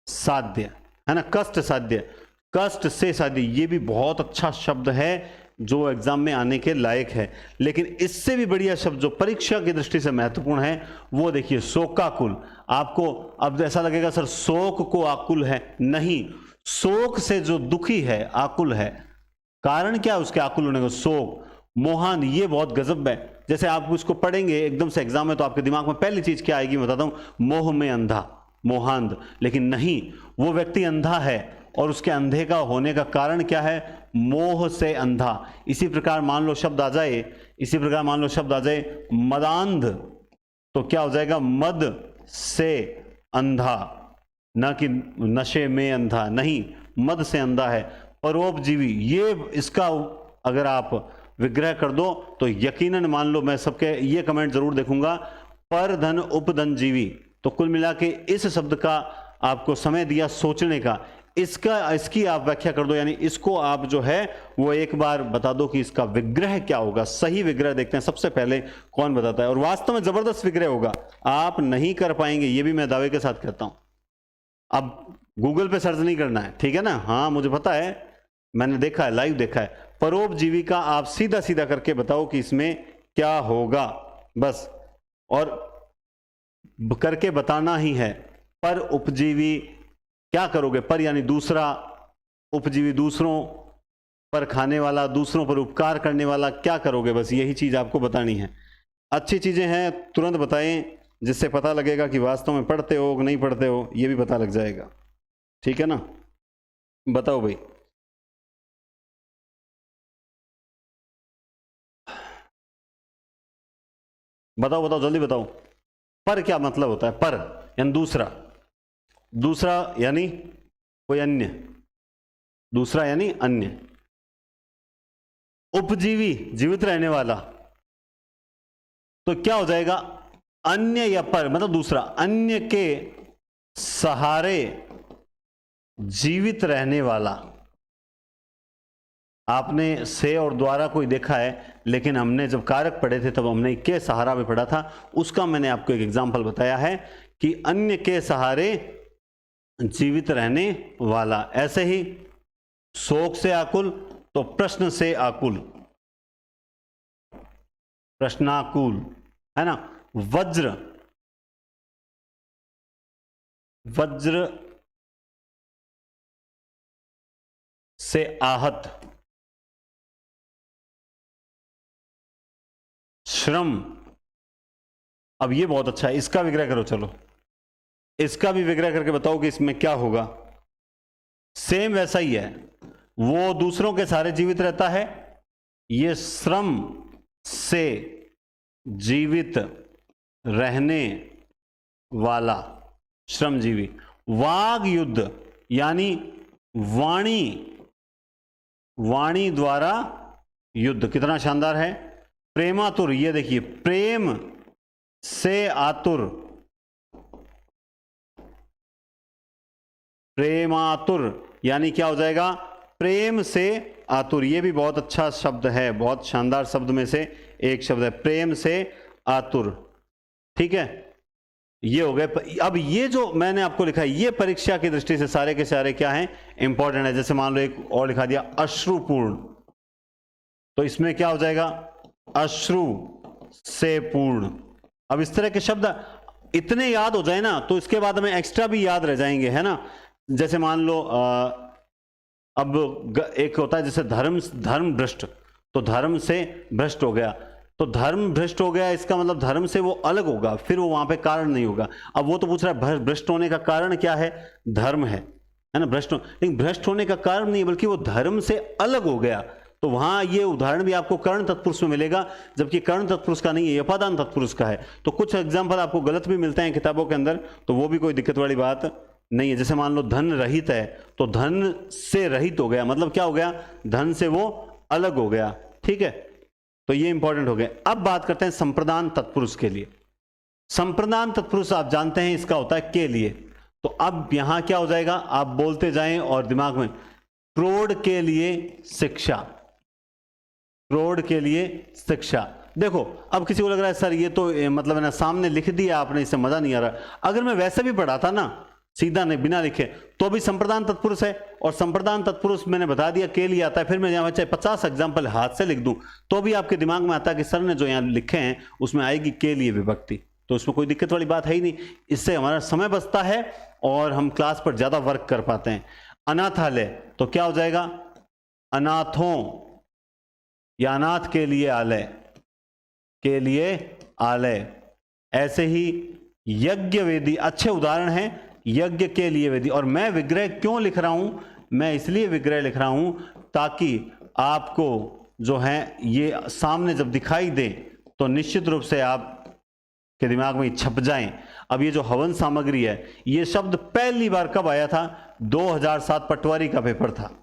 साध्य, है ना, कष्ट साध्य, कष्ट से साध्य, ये भी बहुत अच्छा शब्द है जो एग्जाम में आने के लायक है। लेकिन इससे भी बढ़िया शब्द जो परीक्षा की दृष्टि से महत्वपूर्ण है वो देखिए, शोकाकुल। आपको अब ऐसा लगेगा सर शोक को आकुल है, नहीं, शोक से जो दुखी है आकुल है। कारण क्या है उसके आकुल होने का, शोक। मोहान, ये बहुत गजब है। जैसे आप उसको पढ़ेंगे एकदम से एग्जाम में तो आपके दिमाग में पहली चीज क्या आएगी, मैं बताता हूं, मोह में अंधा, मोहांध। लेकिन नहीं, वो व्यक्ति अंधा है और उसके अंधे का होने का कारण क्या है, मोह से अंधा। इसी प्रकार मान लो शब्द आ जाए, इसी प्रकार मान लो शब्द आ जाए मदांध, तो क्या हो जाएगा, मद से अंधा, ना कि नशे में अंधा, नहीं, मद से अंधा है। परोपजीवी, ये इसका अगर आप विग्रह कर दो तो यकीनन मान लो, मैं सबके ये कमेंट जरूर देखूंगा, पर धन उपधन जीवी। तो कुल मिला के इस शब्द का आपको समय दिया सोचने का, इसकी आप व्याख्या कर दो, यानी इसको आप जो है वो एक बार बता दो कि इसका विग्रह क्या होगा। सही विग्रह देखते हैं सबसे पहले कौन बताता है, और वास्तव में जबरदस्त विग्रह होगा, आप नहीं कर पाएंगे ये भी मैं दावे के साथ कहता हूं। अब गूगल पे सर्च नहीं करना है, ठीक है ना, हाँ मुझे पता है, मैंने देखा है, लाइव देखा है। परोपजीवी का आप सीधा सीधा करके बताओ कि इसमें क्या होगा बस, और करके बताना ही है। पर उपजीवी क्या करोगे, पर यानी दूसरा, उपजीवी दूसरों पर खाने वाला, दूसरों पर उपकार करने वाला, क्या करोगे, बस यही चीज आपको बतानी है। अच्छी चीजें हैं तुरंत बताएं, जिससे पता लगेगा कि वास्तव में पढ़ते हो कि नहीं पढ़ते हो, ये भी पता लग जाएगा, ठीक है ना। बताओ भाई, बताओ बताओ जल्दी बताओ, पर क्या मतलब होता है, पर यानी दूसरा, दूसरा यानी कोई अन्य, दूसरा यानी अन्य। उपजीवी जीवित रहने वाला, तो क्या हो जाएगा, अन्य या पर, मतलब दूसरा, अन्य के सहारे जीवित रहने वाला। आपने से और द्वारा कोई देखा है, लेकिन हमने जब कारक पढ़े थे तब हमने के सहारा में पढ़ा था, उसका मैंने आपको एक एग्जांपल बताया है कि अन्य के सहारे जीवित रहने वाला। ऐसे ही शोक से आकुल, तो प्रश्न से आकुल, प्रश्नाकुल, है ना। वज्र, वज्र से आहत, श्रम। अब ये बहुत अच्छा है, इसका विग्रह करो, चलो इसका भी विग्रह करके बताओ कि इसमें क्या होगा। सेम वैसा ही है, वो दूसरों के सहारे जीवित रहता है, ये श्रम से जीवित रहने वाला, श्रमजीवी। वाग युद्ध यानी वाणी, वाणी द्वारा युद्ध, कितना शानदार है। प्रेमातुर, ये देखिए, प्रेम से आतुर, प्रेमातुर यानी क्या हो जाएगा, प्रेम से आतुर। ये भी बहुत अच्छा शब्द है, बहुत शानदार शब्द में से एक शब्द है, प्रेम से आतुर, ठीक है। ये हो गए। अब ये जो मैंने आपको लिखा है, ये परीक्षा की दृष्टि से सारे के सारे क्या हैं, इंपॉर्टेंट है। जैसे मान लो एक और लिखा दिया अश्रुपूर्ण, तो इसमें क्या हो जाएगा, अश्रु से पूर्ण। अब इस तरह के शब्द इतने याद हो जाए ना, तो इसके बाद हमें एक्स्ट्रा भी याद रह जाएंगे, है ना। जैसे मान लो अब एक होता है जैसे धर्म भ्रष्ट, तो धर्म से भ्रष्ट हो गया, तो धर्म भ्रष्ट हो गया, इसका मतलब धर्म से वो अलग होगा, फिर वो वहां पे कारण नहीं होगा। अब वो तो पूछ रहा है भ्रष्ट होने का कारण क्या है, धर्म है ना, भ्रष्ट। लेकिन भ्रष्ट होने का कारण नहीं, बल्कि वो धर्म से अलग हो गया। तो वहां ये उदाहरण भी आपको कर्ण तत्पुरुष में मिलेगा, जबकि कर्ण तत्पुरुष का नहीं है, अपादान तत्पुरुष का है। तो कुछ एग्जाम्पल आपको गलत भी मिलते हैं किताबों के अंदर, तो वो भी कोई दिक्कत वाली बात नहीं है। जैसे मान लो धन रहित है, तो धन से रहित हो गया, मतलब क्या हो गया, धन से वो अलग हो गया, ठीक है। तो ये इंपॉर्टेंट हो गया। अब बात करते हैं संप्रदान तत्पुरुष के लिए। संप्रदान तत्पुरुष आप जानते हैं इसका होता है के लिए। तो अब यहां क्या हो जाएगा, आप बोलते जाएं और दिमाग में, क्रोध के लिए शिक्षा, क्रोध के लिए शिक्षा। देखो अब किसी को लग रहा है सर ये तो मतलब है ना, सामने लिख दिया आपने, इससे मजा नहीं आ रहा। अगर मैं वैसे भी पढ़ाता ना, सीधा नहीं बिना लिखे, तो भी संप्रदान तत्पुरुष है, और संप्रदान तत्पुरुष मैंने बता दिया के लिए आता है। फिर मैं यहां चाहे 50 एग्जाम्पल हाथ से लिख दूं, तो भी आपके दिमाग में आता है कि सर ने जो यहां लिखे हैं उसमें आएगी के लिए विभक्ति, तो उसमें कोई दिक्कत वाली बात है ही नहीं। इससे हमारा समय बचता है और हम क्लास पर ज्यादा वर्क कर पाते हैं। अनाथालय, तो क्या हो जाएगा, अनाथों या अनाथ के लिए आलय, के लिए आलय। ऐसे ही यज्ञ वेदी, अच्छे उदाहरण हैं, यज्ञ के लिए वेदी। और मैं विग्रह क्यों लिख रहा हूं, मैं इसलिए विग्रह लिख रहा हूं ताकि आपको जो है ये सामने जब दिखाई दे तो निश्चित रूप से आप के दिमाग में छप जाएं। अब ये जो हवन सामग्री है, ये शब्द पहली बार कब आया था, 2007 पटवारी का पेपर था।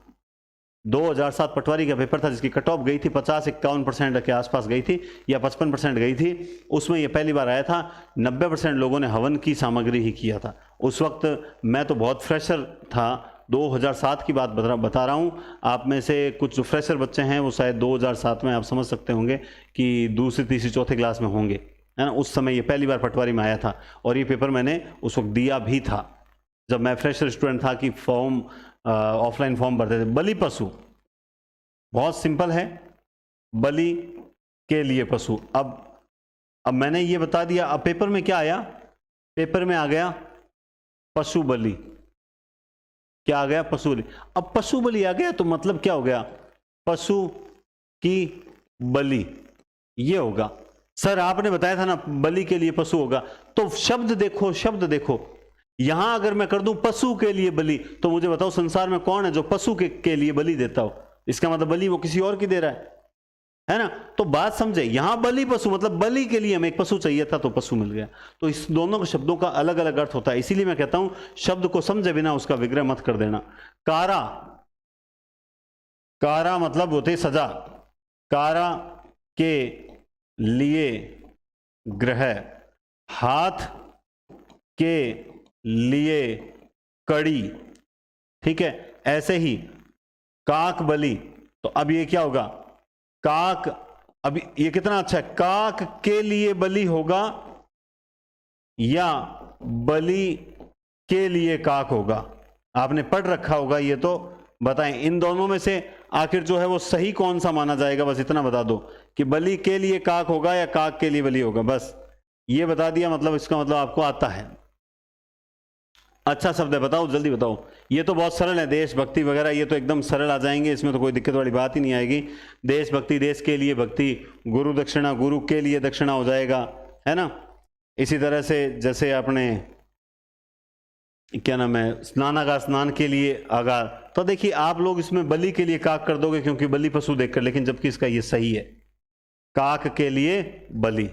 2007 पटवारी का पेपर था, जिसकी कट ऑफ गई थी 50-51% के आसपास गई थी, या 55% गई थी। उसमें ये पहली बार आया था। 90% लोगों ने हवन की सामग्री ही किया था। उस वक्त मैं तो बहुत फ्रेशर था, 2007 की बात बता रहा हूँ। आप में से कुछ जो फ्रेशर बच्चे हैं वो शायद 2007 में आप समझ सकते होंगे कि दूसरी तीसरी चौथी क्लास में होंगे, है ना। उस समय ये पहली बार पटवारी में आया था और ये पेपर मैंने उस वक्त दिया भी था जब मैं फ्रेशर स्टूडेंट था कि फॉर्म ऑफलाइन फॉर्म भरते थे। बलि पशु बहुत सिंपल है, बलि के लिए पशु। अब मैंने ये बता दिया। अब पेपर में क्या आया, पेपर में आ गया पशु बलि। क्या आ गया, पशु बलि। अब पशु बलि आ गया तो मतलब क्या हो गया, पशु की बलि ये होगा। सर आपने बताया था ना बलि के लिए पशु होगा, तो शब्द देखो, शब्द देखो। यहां अगर मैं कर दूं पशु के लिए बलि, तो मुझे बताओ संसार में कौन है जो पशु के लिए बलि देता हो। इसका मतलब बलि वो किसी और की दे रहा है ना। तो बात समझे, यहां बलि पशु मतलब बलि के लिए हमें एक पशु चाहिए था तो पशु मिल गया। तो इस दोनों के शब्दों का अलग अलग अर्थ होता है, इसीलिए मैं कहता हूं शब्द को समझे बिना उसका विग्रह मत कर देना। कारा, कारा मतलब होते सजा। कारा के लिए ग्रह, हाथ के लिए कड़ी, ठीक है। ऐसे ही काक बलि, तो अब ये क्या होगा, काक। अब ये कितना अच्छा है, काक के लिए बलि होगा या बलि के लिए काक होगा। आपने पढ़ रखा होगा ये, तो बताएं इन दोनों में से आखिर जो है वो सही कौन सा माना जाएगा। बस इतना बता दो कि बलि के लिए काक होगा या काक के लिए बलि होगा, बस ये बता दिया। मतलब इसका मतलब आपको आता है। अच्छा शब्द है, बताओ जल्दी बताओ। ये तो बहुत सरल है, देशभक्ति वगैरह ये तो एकदम सरल आ जाएंगे, इसमें तो कोई दिक्कत वाली बात ही नहीं आएगी। देशभक्ति, देश के लिए भक्ति, गुरु दक्षिणा, गुरु के लिए दक्षिणा हो जाएगा, है ना। इसी तरह से जैसे आपने क्या नाम है, स्नानागार, स्नान के लिए आगार, तो देखिए आप लोग इसमें बलि के लिए काक कर दोगे क्योंकि बलि पशु देखकर, लेकिन जबकि इसका ये सही है, काक के लिए बलि।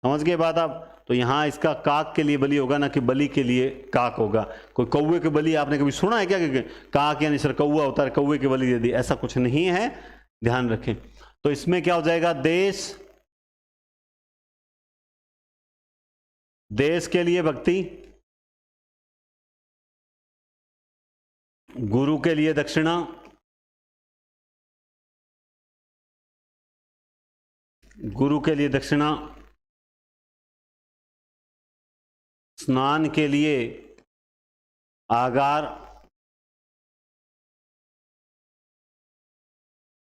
समझ गए बात आप। तो यहां इसका काक के लिए बलि होगा ना कि बलि के लिए काक होगा। कोई कौवे के बलि आपने कभी सुना है क्या कि काक यानी सर कौवा होता है, कौवे के बलि दे दी, ऐसा कुछ नहीं है, ध्यान रखें। तो इसमें क्या हो जाएगा, देश, देश के लिए भक्ति, गुरु के लिए दक्षिणा, गुरु के लिए दक्षिणा, स्नान के लिए आगार,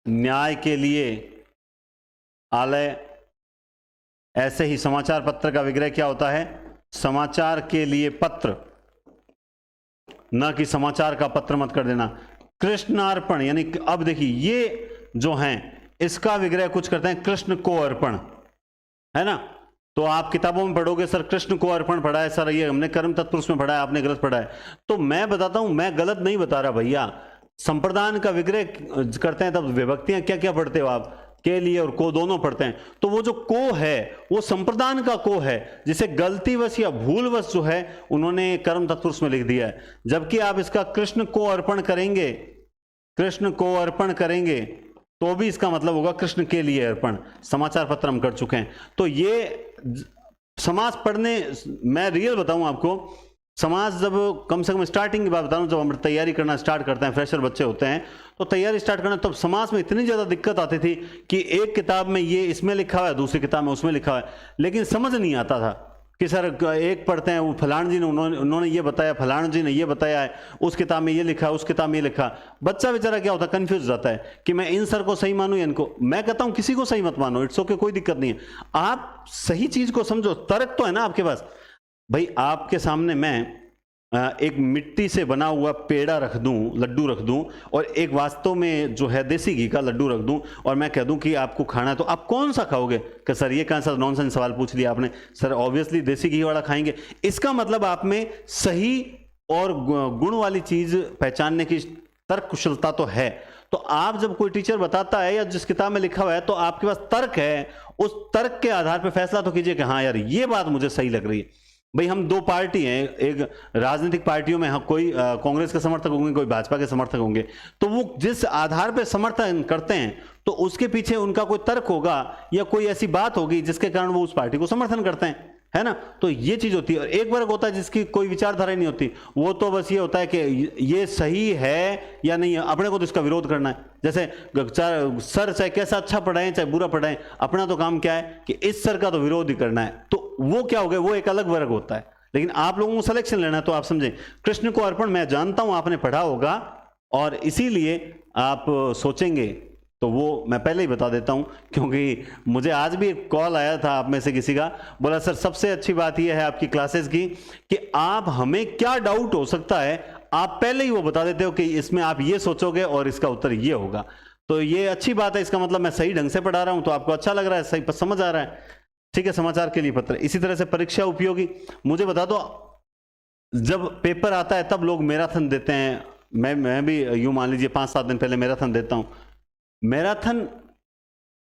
न्याय के लिए आलय। ऐसे ही समाचार पत्र का विग्रह क्या होता है, समाचार के लिए पत्र, ना कि समाचार का पत्र मत कर देना। कृष्णार्पण यानी अब देखिए ये जो हैं इसका विग्रह कुछ करते हैं कृष्ण को अर्पण, है ना। तो आप किताबों में पढ़ोगे सर कृष्ण को अर्पण पढ़ा है, सर ये हमने कर्म तत्पुरुष में पढ़ा है, आपने गलत पढ़ा है। तो मैं बताता हूं, मैं गलत नहीं बता रहा भैया। संप्रदान का विग्रह करते हैं तब विभक्तियां क्या क्या पढ़ते हो आप, के लिए और को दोनों पढ़ते हैं। तो वो जो को है वो संप्रदान का को है, जिसे गलतीवश या भूलवश जो है उन्होंने कर्म तत्पुरुष में लिख दिया है। जबकि आप इसका कृष्ण को अर्पण करेंगे, कृष्ण को अर्पण करेंगे तो भी इसका मतलब होगा कृष्ण के लिए अर्पण। समाचार पत्र हम कर चुके हैं। तो ये समाज पढ़ने, मैं रियल बताऊं आपको, समाज जब कम से कम स्टार्टिंग की बात बता रहा हूं, जब हम तैयारी करना स्टार्ट करते हैं, फ्रेशर बच्चे होते हैं तो तैयारी स्टार्ट करना, तब समाज में इतनी ज़्यादा दिक्कत आती थी कि एक किताब में ये इसमें लिखा हुआ है, दूसरी किताब में उसमें लिखा हुआ है, लेकिन समझ नहीं आता था कि सर एक पढ़ते हैं वो फलान जी ने उन्होंने ये बताया, फलान जी ने ये बताया है, उस किताब में ये लिखा है, उस किताब में ये लिखा। बच्चा बेचारा क्या होता है, कंफ्यूज हो जाता है कि मैं इन सर को सही मानूं या इनको। मैं कहता हूं किसी को सही मत मानो, इट्स ओके, कोई दिक्कत नहीं है। आप सही चीज को समझो, तर्क तो है ना आपके पास। भाई आपके सामने मैं एक मिट्टी से बना हुआ पेड़ा रख दूं, लड्डू रख दूं, और एक वास्तव में जो है देसी घी का लड्डू रख दूं और मैं कह दूं कि आपको खाना है, तो आप कौन सा खाओगे? कि सर ये कौन सा नॉनसेंस सवाल पूछ लिया आपने। सर ऑब्वियसली देसी घी वाला खाएंगे। इसका मतलब आप में सही और गुण वाली चीज पहचानने की तर्क कुशलता तो है। तो आप जब कोई टीचर बताता है या जिस किताब में लिखा हुआ है तो आपके पास तर्क है, उस तर्क के आधार पर फैसला तो कीजिए कि हाँ यार ये बात मुझे सही लग रही है। भाई हम दो पार्टी हैं, एक राजनीतिक पार्टियों में कोई कांग्रेस के समर्थक होंगे, कोई भाजपा के समर्थक होंगे, तो वो जिस आधार पर समर्थन करते हैं तो उसके पीछे उनका कोई तर्क होगा या कोई ऐसी बात होगी जिसके कारण वो उस पार्टी को समर्थन करते हैं। है ना। तो ये चीज होती है। और एक वर्ग होता है जिसकी कोई विचारधारा नहीं होती, वो तो बस ये होता है कि ये सही है या नहीं है, अपने को तो इसका विरोध करना है। जैसे सर चाहे कैसा अच्छा पढ़ाएं चाहे बुरा पढ़ाएं, अपना तो काम क्या है कि इस सर का तो विरोध ही करना है। तो वो क्या हो गया, वो एक अलग वर्ग होता है। लेकिन आप लोगों को सिलेक्शन लेना है तो आप समझें, कृष्ण को अर्पण मैं जानता हूं आपने पढ़ा होगा और इसीलिए आप सोचेंगे, तो वो मैं पहले ही बता देता हूं, क्योंकि मुझे आज भी एक कॉल आया था आप में से किसी का, बोला सर सबसे अच्छी बात यह है आपकी क्लासेस की कि आप हमें क्या डाउट हो सकता है आप पहले ही वो बता देते हो कि इसमें आप ये सोचोगे और इसका उत्तर ये होगा। तो ये अच्छी बात है, इसका मतलब मैं सही ढंग से पढ़ा रहा हूं, तो आपको अच्छा लग रहा है, सही समझ आ रहा है। ठीक है, समाचार के लिए पत्र। इसी तरह से परीक्षा उपयोगी, मुझे बता दो जब पेपर आता है तब लोग मैराथन देते हैं। मैं भी यूं मान लीजिए 5-7 दिन पहले मैराथन देता हूं। मैराथन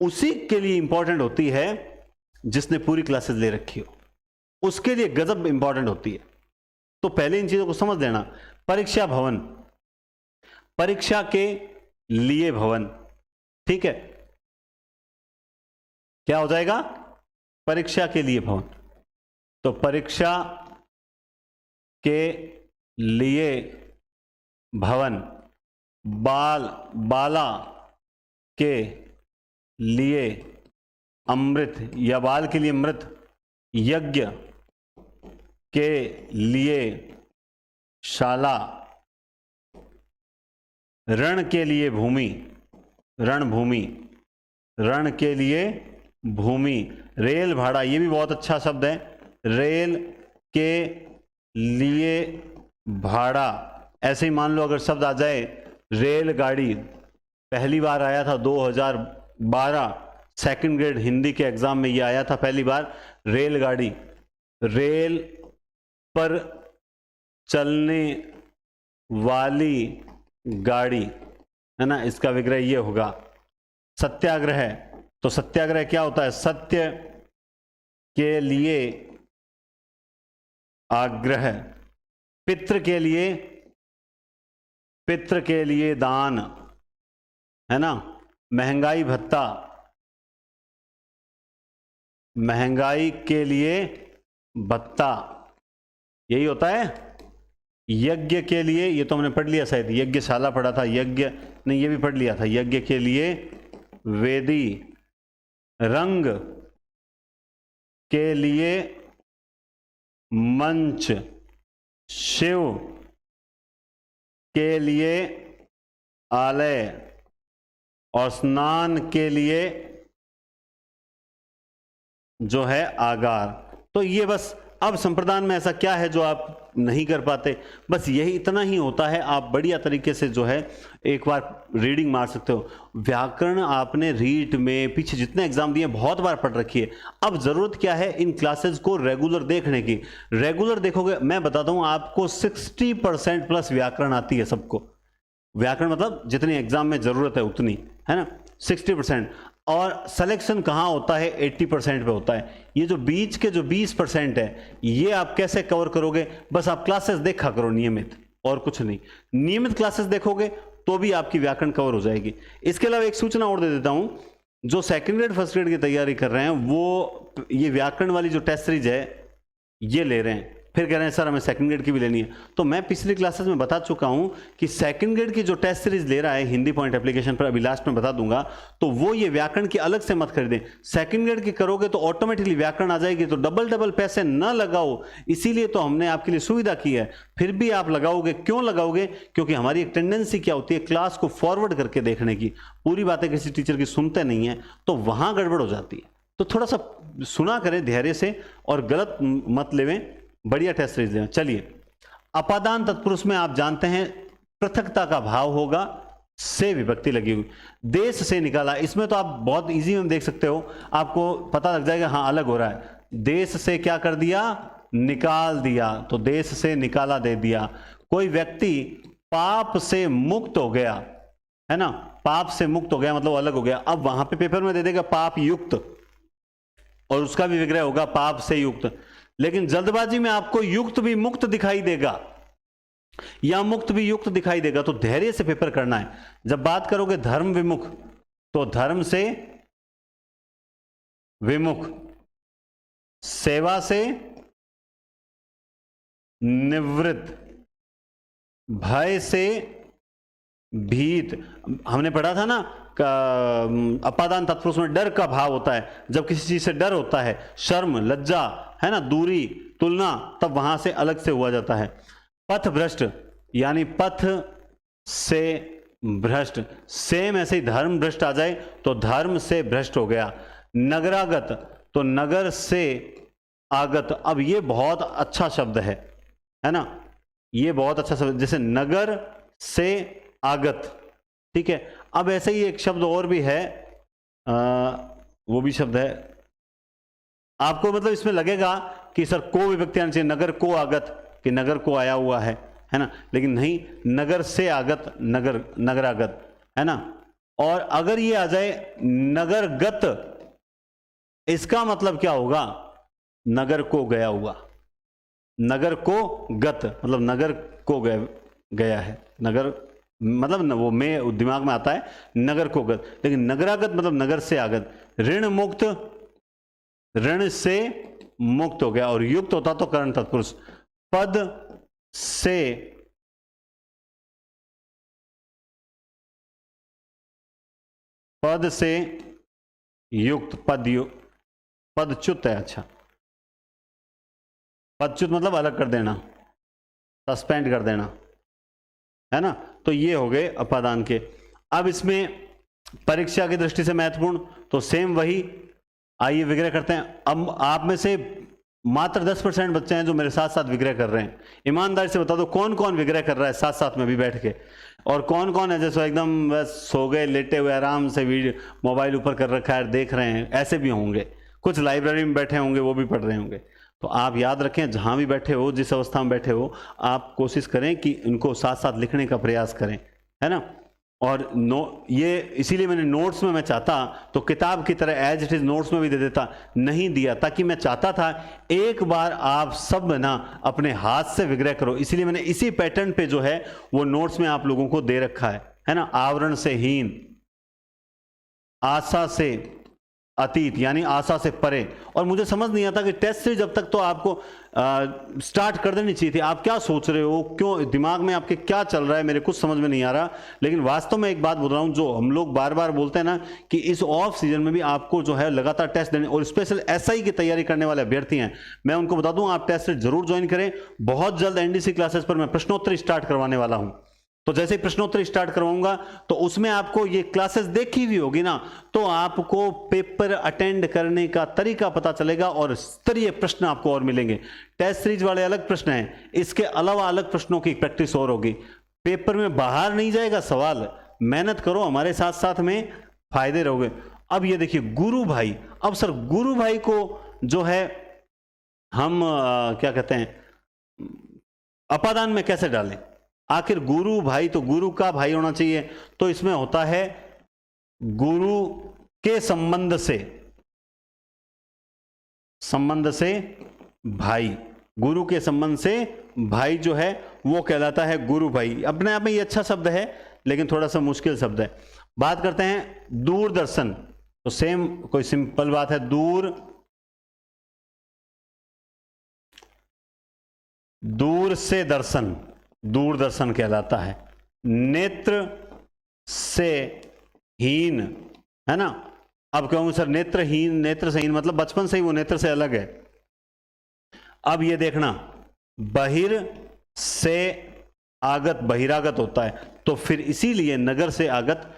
उसी के लिए इंपॉर्टेंट होती है जिसने पूरी क्लासेस ले रखी हो, उसके लिए गजब इंपॉर्टेंट होती है। तो पहले इन चीजों को समझ लेना। परीक्षा भवन, परीक्षा के लिए भवन, ठीक है, क्या हो जाएगा, परीक्षा के लिए भवन। तो परीक्षा के लिए भवन, बाला के लिए अमृत या बाल के लिए मृत, यज्ञ के लिए शाला, रण के लिए भूमि, रणभूमि, रण के लिए भूमि, रेल भाड़ा, ये भी बहुत अच्छा शब्द है, रेल के लिए भाड़ा। ऐसे ही मान लो अगर शब्द आ जाए रेलगाड़ी, पहली बार आया था 2012 सेकंड ग्रेड हिंदी के एग्जाम में, ये आया था पहली बार, रेलगाड़ी, रेल पर चलने वाली गाड़ी, है ना, इसका विग्रह ये होगा। सत्याग्रह, तो सत्याग्रह क्या होता है, सत्य के लिए आग्रह, पितृ के लिए दान, है ना, महंगाई भत्ता, महंगाई के लिए भत्ता, यही होता है। यज्ञ के लिए, ये तो हमने पढ़ लिया शायद, यज्ञशाला पढ़ा था, यज्ञ नहीं ये भी पढ़ लिया था, यज्ञ के लिए वेदी, रंग के लिए मंच, शिव के लिए आलय और स्नान के लिए जो है आगार। तो ये बस, अब संप्रदान में ऐसा क्या है जो आप नहीं कर पाते, बस यही इतना ही होता है। आप बढ़िया तरीके से जो है एक बार रीडिंग मार सकते हो। व्याकरण आपने रीट में पीछे जितने एग्जाम दिए बहुत बार पढ़ रखी है। अब जरूरत क्या है, इन क्लासेस को रेगुलर देखने की। रेगुलर देखोगे, मैं बताता हूं आपको 60% प्लस व्याकरण आती है सबको। व्याकरण मतलब जितनी एग्जाम में जरूरत है उतनी, है ना, 60%। और सिलेक्शन कहाँ होता है, 80% पे होता है। ये जो बीच के जो 20% है, ये आप कैसे कवर करोगे, बस आप क्लासेस देखा करो नियमित, और कुछ नहीं। नियमित क्लासेस देखोगे तो भी आपकी व्याकरण कवर हो जाएगी। इसके अलावा एक सूचना और दे देता हूं, जो सेकंड ग्रेड फर्स्ट ग्रेड की तैयारी कर रहे हैं वो ये व्याकरण वाली जो टेस्ट सीरीज है ये ले रहे हैं, फिर कह रहे हैं सर हमें सेकंड ग्रेड की भी लेनी है। तो मैं पिछली क्लासेस में बता चुका हूं कि सेकंड ग्रेड की जो टेस्ट सीरीज ले रहा है हिंदी पॉइंट एप्लीकेशन पर, अभी लास्ट में बता दूंगा, तो वो ये व्याकरण की अलग से मत खरीदें। सेकंड ग्रेड की करोगे तो ऑटोमेटिकली व्याकरण आ जाएगी, तो डबल पैसे न लगाओ। इसीलिए तो हमने आपके लिए सुविधा की है। फिर भी आप लगाओगे, क्यों लगाओगे, क्योंकि हमारी एक टेंडेंसी क्या होती है, क्लास को फॉरवर्ड करके देखने की। पूरी बातें किसी टीचर की सुनते नहीं है तो वहां गड़बड़ हो जाती है। तो थोड़ा सा सुना करें धैर्य से और गलत मत लेवें, बढ़िया टेस्ट सीरीज लें। चलिए, अपादान तत्पुरुष में आप जानते हैं पृथकता का भाव होगा, से विभक्ति लगी हुई। देश से निकाला, इसमें तो आप बहुत इजी में देख सकते हो, आपको पता लग जाएगा हाँ अलग हो रहा है। देश से क्या कर दिया, निकाल दिया, तो देश से निकाला दे दिया। कोई व्यक्ति पाप से मुक्त हो गया, है ना, पाप से मुक्त हो गया मतलब अलग हो गया। अब वहां पे पेपर में दे देगा पाप युक्त, और उसका भी विग्रह होगा पाप से युक्त। लेकिन जल्दबाजी में आपको युक्त भी मुक्त दिखाई देगा या मुक्त भी युक्त दिखाई देगा, तो धैर्य से पेपर करना है। जब बात करोगे धर्म विमुख, तो धर्म से विमुख, सेवा से निवृत्त, भय से भीत। हमने पढ़ा था ना अपादान तत्पुरुष में डर का भाव होता है, जब किसी चीज से डर होता है, शर्म, लज्जा, है ना, दूरी, तुलना, तब वहां से अलग से हुआ जाता है। पथ भ्रष्ट यानी पथ से भ्रष्ट, सेम ऐसे ही धर्म भ्रष्ट आ जाए तो धर्म से भ्रष्ट हो गया। नगरागत तो नगर से आगत। अब ये बहुत अच्छा शब्द है ना, ये बहुत अच्छा शब्द, जैसे नगर से आगत, ठीक है। अब ऐसे ही एक शब्द और भी है, वो भी शब्द है, आपको मतलब इसमें लगेगा कि सर को विभक्ति आनी चाहिए, नगर को आगत, कि नगर को आया हुआ है ना, लेकिन नहीं, नगर से आगत, नगरागत, है ना। और अगर ये आ जाए नगरगत, इसका मतलब क्या होगा, नगर को गया हुआ, नगर को गत मतलब नगर को गया है, नगर मतलब वो में दिमाग में आता है नगर को गत, लेकिन नगरागत मतलब नगर से आगत। ऋण मुक्त, ऋण से मुक्त हो गया, और युक्त होता तो करण तत्पुरुष। पद से युक्त, पदच्युत है, अच्छा, पदच्युत मतलब अलग कर देना, सस्पेंड कर देना, है ना। तो ये हो गए अपादान के। अब इसमें परीक्षा की दृष्टि से महत्वपूर्ण, तो सेम वही, आइए विग्रह करते हैं। अब आप में से मात्र 10% बच्चे हैं जो मेरे साथ साथ विग्रह कर रहे हैं। ईमानदारी से बता दो कौन कौन विग्रह कर रहा है साथ साथ में भी बैठ के, और कौन कौन है जैसे एकदम बस सो गए, लेटे हुए आराम से वीडियो मोबाइल ऊपर कर रखा है, देख रहे हैं। ऐसे भी होंगे, कुछ लाइब्रेरी में बैठे होंगे, वो भी पढ़ रहे होंगे। तो आप याद रखें, जहां भी बैठे हो, जिस अवस्था में बैठे हो, आप कोशिश करें कि इनको साथ साथ लिखने का प्रयास करें, है ना। और ये इसीलिए मैंने नोट्स में, मैं चाहता तो किताब की तरह एज इट इज नोट्स में भी दे देता, नहीं दिया, ताकि मैं चाहता था एक बार आप सब ना अपने हाथ से विग्रह करो। इसीलिए मैंने इसी पैटर्न पे जो है वो नोट्स में आप लोगों को दे रखा है ना। आवरण से हीन, आशा से अतीत यानी आशा से परे। और मुझे समझ नहीं आता कि टेस्ट सीरीज जब तक तो आपको स्टार्ट कर देनी चाहिए थी। आप क्या सोच रहे हो, क्यों दिमाग में आपके क्या चल रहा है, मेरे कुछ समझ में नहीं आ रहा। लेकिन वास्तव में एक बात बोल रहा हूं, जो हम लोग बार बार बोलते हैं ना कि इस ऑफ सीजन में भी आपको जो है लगातार टेस्ट देने, और स्पेशल एसआई की तैयारी करने वाले अभ्यर्थी हैं, मैं उनको बता दूं आप टेस्ट सीरीज जरूर ज्वाइन करें। बहुत जल्द एनडीसी क्लासेस पर मैं प्रश्नोत्तरी स्टार्ट करवाने वाला हूं। तो जैसे ही प्रश्नोत्तरी स्टार्ट करवाऊंगा तो उसमें आपको ये क्लासेस देखी हुई होगी ना, तो आपको पेपर अटेंड करने का तरीका पता चलेगा और स्तरीय प्रश्न आपको और मिलेंगे। टेस्ट सीरीज वाले अलग प्रश्न हैं, इसके अलावा अलग प्रश्नों की प्रैक्टिस और होगी। पेपर में बाहर नहीं जाएगा सवाल, मेहनत करो, हमारे साथ साथ में फायदे रहोगे। अब ये देखिए गुरु भाई, अब सर गुरु भाई को जो है हम क्या कहते हैं अपादान में कैसे डालें। आखिर गुरु भाई तो गुरु का भाई होना चाहिए, तो इसमें होता है गुरु के संबंध से भाई, गुरु के संबंध से भाई जो है वो कहलाता है गुरु भाई। अपने आप में ये अच्छा शब्द है लेकिन थोड़ा सा मुश्किल शब्द है। बात करते हैं दूरदर्शन, तो सेम कोई सिंपल बात है, दूर से दर्शन, दूरदर्शन कहलाता है। नेत्र से हीन, है ना। अब कहूंगा सर नेत्रहीन, नेत्र से हीन मतलब बचपन से ही वो नेत्र से अलग है। अब ये देखना, बहिर से आगत बहिरागत होता है, तो फिर इसीलिए नगर से आगत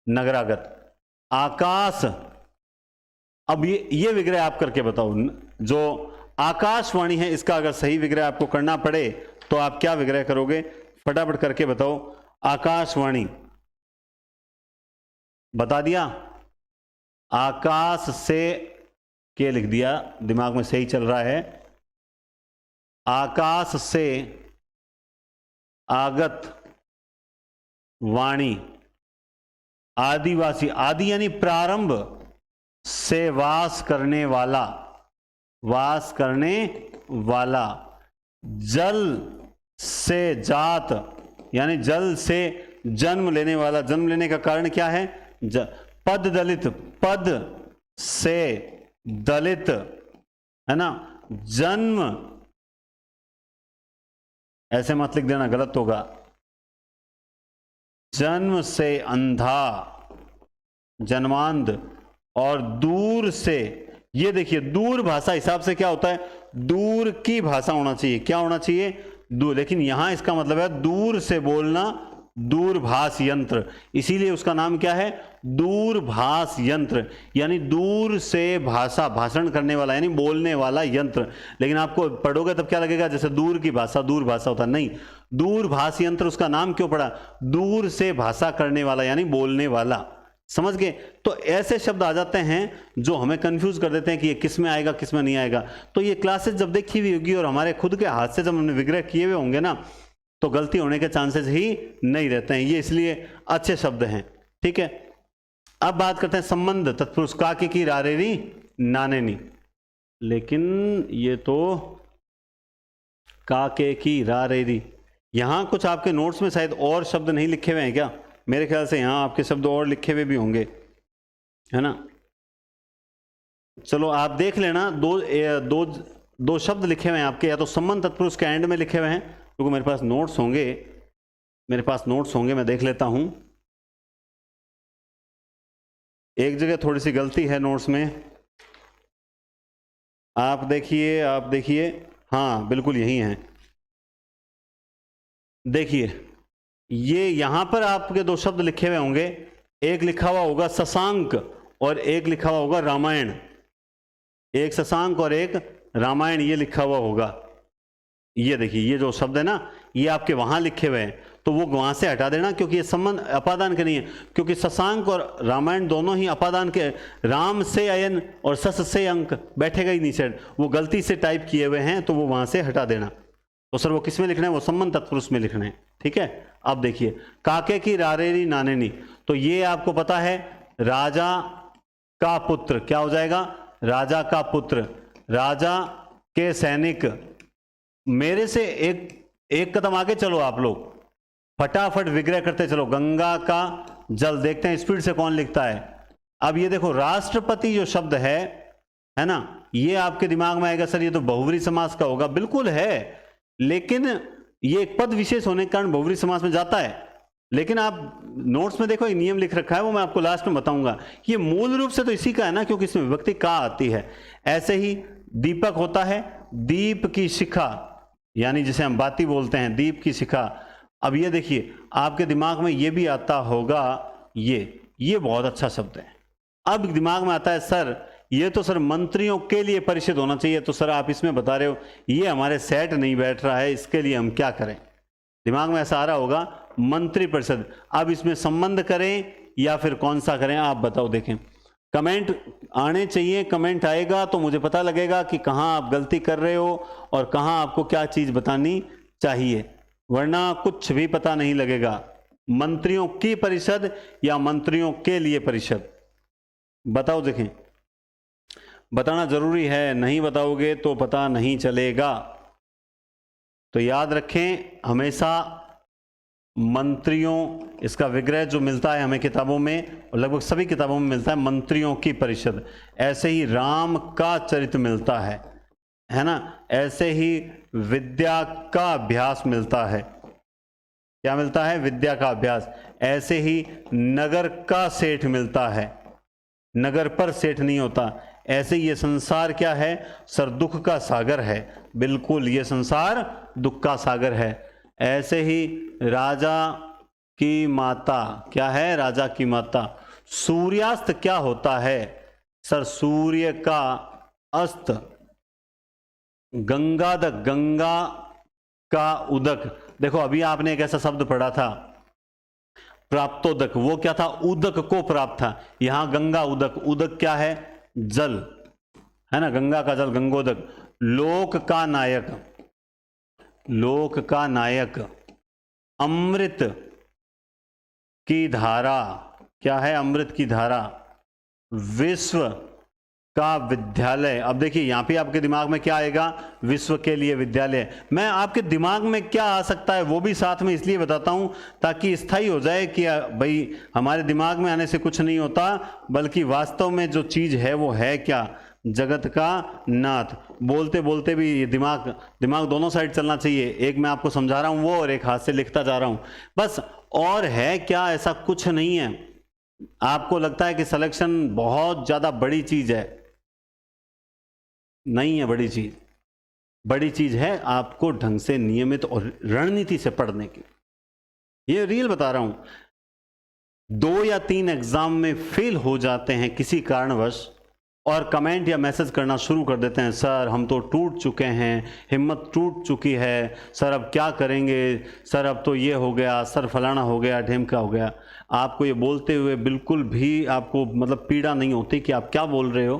नगरागत। आकाश, अब ये विग्रह आप करके बताओ, जो आकाशवाणी है इसका अगर सही विग्रह आपको करना पड़े तो आप क्या विग्रह करोगे, फटाफट करके बताओ। आकाशवाणी बता दिया, आकाश से के लिख दिया, दिमाग में सही चल रहा है। आकाश से आगत वाणी, आदिवासी, आदि यानी प्रारंभ से वास करने वाला, वास करने वाला। जल से जात यानी जल से जन्म लेने वाला, जन्म लेने का कारण क्या है, पद दलित, पद से दलित, है ना। जन्म, ऐसे मत लिख देना, गलत होगा। जन्म से अंधा, जन्मांध। और दूर से, ये देखिए दूर भाषा हिसाब से क्या होता है, दूर की भाषा होना चाहिए। क्या होना चाहिए, दूर। लेकिन यहां इसका मतलब है दूर से बोलना, दूरभाष यंत्र। इसीलिए उसका नाम क्या है, दूरभाष यंत्र, यानी दूर से भाषा, भाषण करने वाला यानी बोलने वाला यंत्र। लेकिन आपको पढ़ोगे तब क्या लगेगा, जैसे दूर की भाषा, दूर भाषा होता नहीं, दूरभाष यंत्र उसका नाम क्यों पड़ा, दूर से भाषा करने वाला यानी बोलने वाला। समझ गए। तो ऐसे शब्द आ जाते हैं जो हमें कंफ्यूज कर देते हैं कि ये किस में आएगा किस में नहीं आएगा। तो ये क्लासेस जब देखी हुई होगी और हमारे खुद के हाथ से जब हमने विग्रह किए हुए होंगे ना, तो गलती होने के चांसेस ही नहीं रहते हैं। ये इसलिए अच्छे शब्द हैं, ठीक है। अब बात करते हैं संबंध तत्पुरुष, काके की रारेरी नानेनी। लेकिन ये तो काके की रारेरी, यहां कुछ आपके नोट्स में शायद और शब्द नहीं लिखे हुए हैं क्या, मेरे ख्याल से यहां आपके शब्द और लिखे हुए भी होंगे, है ना। चलो आप देख लेना, दो शब्द लिखे हुए हैं आपके, या तो संबंध तत्पुरुष के एंड में लिखे हुए हैं, क्योंकि मेरे पास नोट्स होंगे, मैं देख लेता हूं। एक जगह थोड़ी सी गलती है नोट्स में, आप देखिए, हाँ बिल्कुल यही है। देखिए ये यहां पर आपके दो शब्द लिखे हुए होंगे, एक लिखा हुआ होगा शशांक और एक लिखा हुआ होगा रामायण। एक शशांक और एक रामायण ये लिखा हुआ होगा। ये देखिए ये जो शब्द है ना, ये आपके वहां लिखे हुए हैं, तो वो वहां से हटा देना, क्योंकि ये संबंध अपादान के नहीं है। क्योंकि शशांक और रामायण दोनों ही अपादान के, राम से अयन और शश से अंक बैठेगा ही नीचे, वो गलती से टाइप किए हुए हैं, तो वो वहां से हटा देना। तो सर वो किस में लिखना है, वो संबंध तत्पुरुष में लिखना है, ठीक है। अब देखिए काके की रारेरी नानेनी, तो ये आपको पता है राजा का पुत्र, क्या हो जाएगा, राजा का पुत्र, राजा के सैनिक। मेरे से एक कदम आगे चलो आप लोग, फटाफट विग्रह करते चलो। गंगा का जल, देखते हैं स्पीड से कौन लिखता है। अब ये देखो राष्ट्रपति जो शब्द है ना, ये आपके दिमाग में आएगा सर ये तो बहुव्रीहि समास का होगा, बिल्कुल है, लेकिन ये एक पद विशेष होने के कारण बहुव्रीहि समास में जाता है। लेकिन आप नोट्स में देखो ये नियम लिख रखा है, वो मैं आपको लास्ट में बताऊंगा। ये मूल रूप से तो इसी का है ना, क्योंकि इसमें विभक्ति का आती है। ऐसे ही दीपक होता है, दीप की शिखा, यानी जिसे हम बाती बोलते हैं, दीप की शिखा। अब ये देखिए आपके दिमाग में ये भी आता होगा, ये बहुत अच्छा शब्द है। अब दिमाग में आता है सर ये तो सर मंत्रियों के लिए परिषद होना चाहिए, तो सर आप इसमें बता रहे हो ये हमारे सेट नहीं बैठ रहा है, इसके लिए हम क्या करें। दिमाग में ऐसा आ रहा होगा मंत्री परिषद। अब इसमें संबंध करें या फिर कौन सा करें, आप बताओ। देखें कमेंट आने चाहिए, कमेंट आएगा तो मुझे पता लगेगा कि कहाँ आप गलती कर रहे हो और कहाँ आपको क्या चीज़ बतानी चाहिए, वरना कुछ भी पता नहीं लगेगा। मंत्रियों की परिषद या मंत्रियों के लिए परिषद, बताओ। देखें बताना जरूरी है, नहीं बताओगे तो पता नहीं चलेगा। तो याद रखें हमेशा मंत्रियों, इसका विग्रह जो मिलता है हमें किताबों में, और लगभग सभी किताबों में मिलता है मंत्रियों की परिषद। ऐसे ही राम का चरित्र मिलता है ना। ऐसे ही विद्या का अभ्यास मिलता है, क्या मिलता है, विद्या का अभ्यास। ऐसे ही नगर का सेठ मिलता है, नगर पर सेठ नहीं होता। ऐसे ये संसार क्या है सर, दुख का सागर है, बिल्कुल ये संसार दुख का सागर है। ऐसे ही राजा की माता क्या है, राजा की माता। सूर्यास्त क्या होता है सर, सूर्य का अस्त। गंगादक, गंगा का उदक। देखो अभी आपने एक ऐसा शब्द पढ़ा था प्राप्तोदक, वो क्या था, उदक को प्राप्त था। यहां गंगा उदक, उदक क्या है, जल, है ना, गंगा का जल, गंगोदक। लोक का नायक, लोक का नायक। अमृत की धारा, क्या है, अमृत की धारा। विश्व का विद्यालय। अब देखिए यहां पे आपके दिमाग में क्या आएगा, विश्व के लिए विद्यालय। मैं आपके दिमाग में क्या आ सकता है वो भी साथ में इसलिए बताता हूं ताकि स्थायी हो जाए कि भाई हमारे दिमाग में आने से कुछ नहीं होता, बल्कि वास्तव में जो चीज है वो है क्या। जगत का नाथ। बोलते बोलते भी ये दिमाग दोनों साइड चलना चाहिए। एक मैं आपको समझा रहा हूं वो, और एक हाथ से लिखता जा रहा हूं बस। और है क्या, ऐसा कुछ नहीं है। आपको लगता है कि सिलेक्शन बहुत ज्यादा बड़ी चीज है, नहीं है बड़ी चीज। बड़ी चीज है आपको ढंग से, नियमित और रणनीति से पढ़ने की। ये रियल बता रहा हूं। 2 या 3 एग्जाम में फेल हो जाते हैं किसी कारणवश, और कमेंट या मैसेज करना शुरू कर देते हैं, सर हम तो टूट चुके हैं, हिम्मत टूट चुकी है, सर अब क्या करेंगे, सर अब तो ये हो गया, सर फलाना हो गया, ढेमका हो गया। आपको ये बोलते हुए बिल्कुल भी आपको मतलब पीड़ा नहीं होती कि आप क्या बोल रहे हो।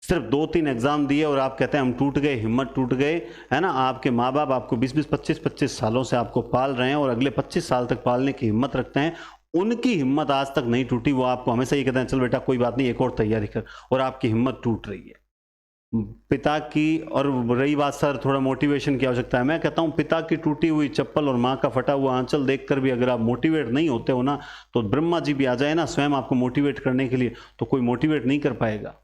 सिर्फ 2-3 एग्जाम दिए और आप कहते हैं हम टूट गए, हिम्मत टूट गए, है ना। आपके माँ बाप आपको 20-20, 25-25 सालों से आपको पाल रहे हैं और अगले 25 साल तक पालने की हिम्मत रखते हैं। उनकी हिम्मत आज तक नहीं टूटी। वो आपको हमेशा ये कहते हैं चल बेटा कोई बात नहीं, एक और तैयारी कर, और आपकी हिम्मत टूट रही है। पिता की, और रही बात सर थोड़ा मोटिवेशन की आवश्यकता है, मैं कहता हूं पिता की टूटी हुई चप्पल और माँ का फटा हुआ आंचल देखकर भी अगर आप मोटिवेट नहीं होते हो ना, तो ब्रह्मा जी भी आ जाए ना स्वयं आपको मोटिवेट करने के लिए, तो कोई मोटिवेट नहीं कर पाएगा।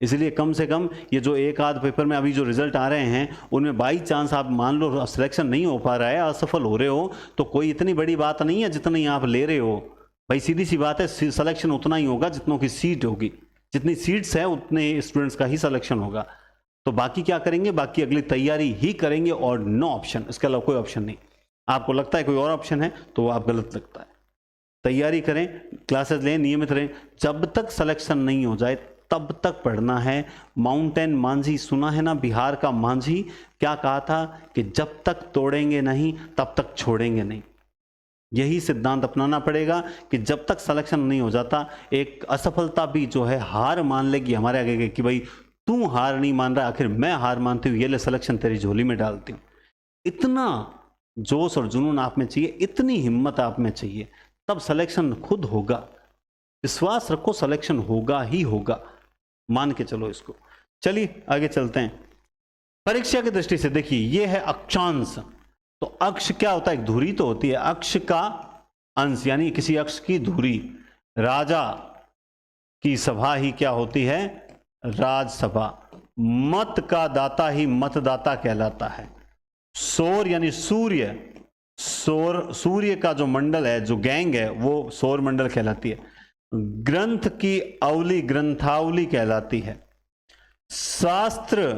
इसलिए कम से कम ये जो एक आध पेपर में अभी जो रिजल्ट आ रहे हैं उनमें बाई चांस आप मान लो सिलेक्शन नहीं हो पा रहा है, असफल हो रहे हो, तो कोई इतनी बड़ी बात नहीं है जितनी आप ले रहे हो। भाई सीधी सी बात है, सिलेक्शन उतना ही होगा जितनों की सीट होगी, जितनी सीट्स है उतने स्टूडेंट्स का ही सिलेक्शन होगा। तो बाकी क्या करेंगे, बाकी अगली तैयारी ही करेंगे और नो ऑप्शन, इसके अलावा कोई ऑप्शन नहीं। आपको लगता है कोई और ऑप्शन है तो वो आप गलत लगता है। तैयारी करें, क्लासेस लें, नियमित रहें। जब तक सिलेक्शन नहीं हो जाए तब तक पढ़ना है। माउंटेन मांझी सुना है ना, बिहार का मांझी क्या कहा था कि जब तक तोड़ेंगे नहीं तब तक छोड़ेंगे नहीं। यही सिद्धांत अपनाना पड़ेगा कि जब तक सिलेक्शन नहीं हो जाता, एक असफलता भी जो है हार मान लेगी हमारे आगे कि भाई तू हार नहीं मान रहा, आखिर मैं हार मानती हूँ, ये ले सिलेक्शन तेरी झोली में डालती हूँ। इतना जोश और जुनून आप में चाहिए, इतनी हिम्मत आप में चाहिए, तब सिलेक्शन खुद होगा। विश्वास रखो, सिलेक्शन होगा ही होगा, मान के चलो इसको। चलिए आगे चलते हैं। परीक्षा की दृष्टि से देखिए, यह है अक्षांश। तो अक्ष क्या होता है, एक धुरी तो होती है, अक्ष का अंश यानी किसी अक्ष की धुरी। राजा की सभा ही क्या होती है, राजसभा। मत का दाता ही मतदाता कहलाता है। सौर यानी सूर्य, सूर्य का जो मंडल है, जो गैंग है, वो सौर मंडल कहलाती है। ग्रंथ की अवली ग्रंथावली कहलाती है। शास्त्र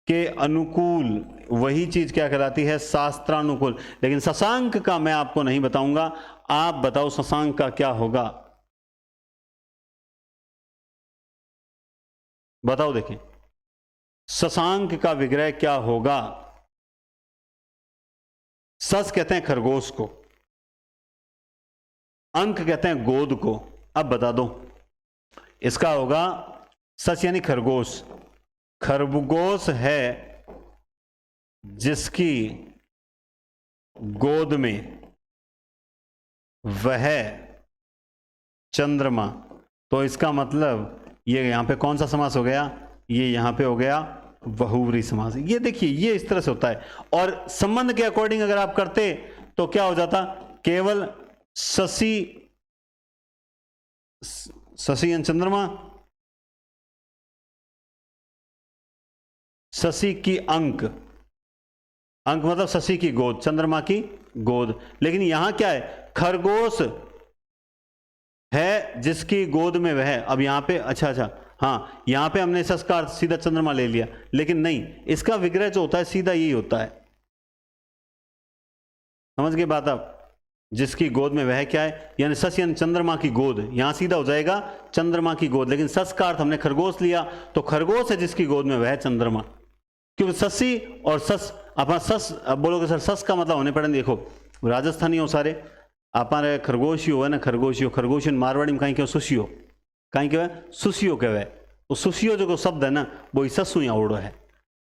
के अनुकूल वही चीज क्या कहलाती है, शास्त्रानुकूल। लेकिन शशांक का मैं आपको नहीं बताऊंगा, आप बताओ शशांक का क्या होगा, बताओ। देखिए शशांक का विग्रह क्या होगा। सस कहते हैं खरगोश को, अंक कहते हैं गोद को। अब बता दो, इसका होगा सस यानी खरगोश। खरगोश है जिसकी गोद में वह चंद्रमा। तो इसका मतलब ये यहां पे कौन सा समास हो गया, ये यहां पे हो गया बहुव्रीहि समास। ये देखिए ये इस तरह से होता है। और संबंध के अकॉर्डिंग अगर आप करते तो क्या हो जाता, केवल शशि एंड चंद्रमा, शशि की अंक, अंक मतलब शशि की गोद, चंद्रमा की गोद। लेकिन यहां क्या है, खरगोश है जिसकी गोद में वह। अब यहां पे अच्छा हाँ, यहां पे हमने सस का अर्थ सीधा चंद्रमा ले लिया, लेकिन नहीं, इसका विग्रह जो होता है सीधा यही होता है। समझ गए बात आप, जिसकी गोद में वह क्या है, यानी सस यानी चंद्रमा की गोद, यहां सीधा हो जाएगा चंद्रमा की गोद। लेकिन सस का अर्थ हमने खरगोश लिया, तो खरगोश है जिसकी गोद में वह चंद्रमा। क्योंकि शशि और सस, अपना सस अब बोलोगे सर सस का मतलब होने पड़े, देखो राजस्थानी हो सारे, आप खरगोशियो है ना, खरगोशियो, खरगोशियन मारवाड़ी में कहीं क्यों सुशियो, कहीं क्या है सुशियो कहवे। तो सुशियो जो शब्द है ना, वो ससु या ओढ़ो है।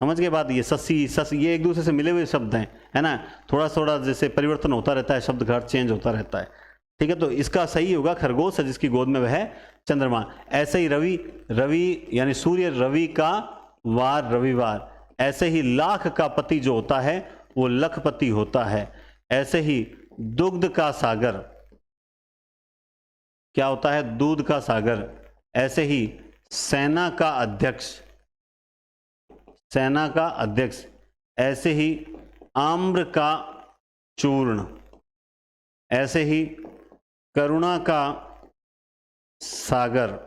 समझ गए बात, ये ससी सस ये एक दूसरे से मिले हुए शब्द हैं, है ना। थोड़ा थोड़ा जैसे परिवर्तन होता रहता है, शब्द का अर्थ चेंज होता रहता है, ठीक है। तो इसका सही होगा खरगोश है जिसकी गोद में वह है चंद्रमा। ऐसे ही रवि, रवि यानी सूर्य, रवि का वार रविवार। ऐसे ही लाख का पति जो होता है वो लखपति होता है। ऐसे ही दुग्ध का सागर क्या होता है, दूध का सागर। ऐसे ही सेना का अध्यक्ष, सेना का अध्यक्ष। ऐसे ही आम्र का चूर्ण, ऐसे ही करुणा का सागर,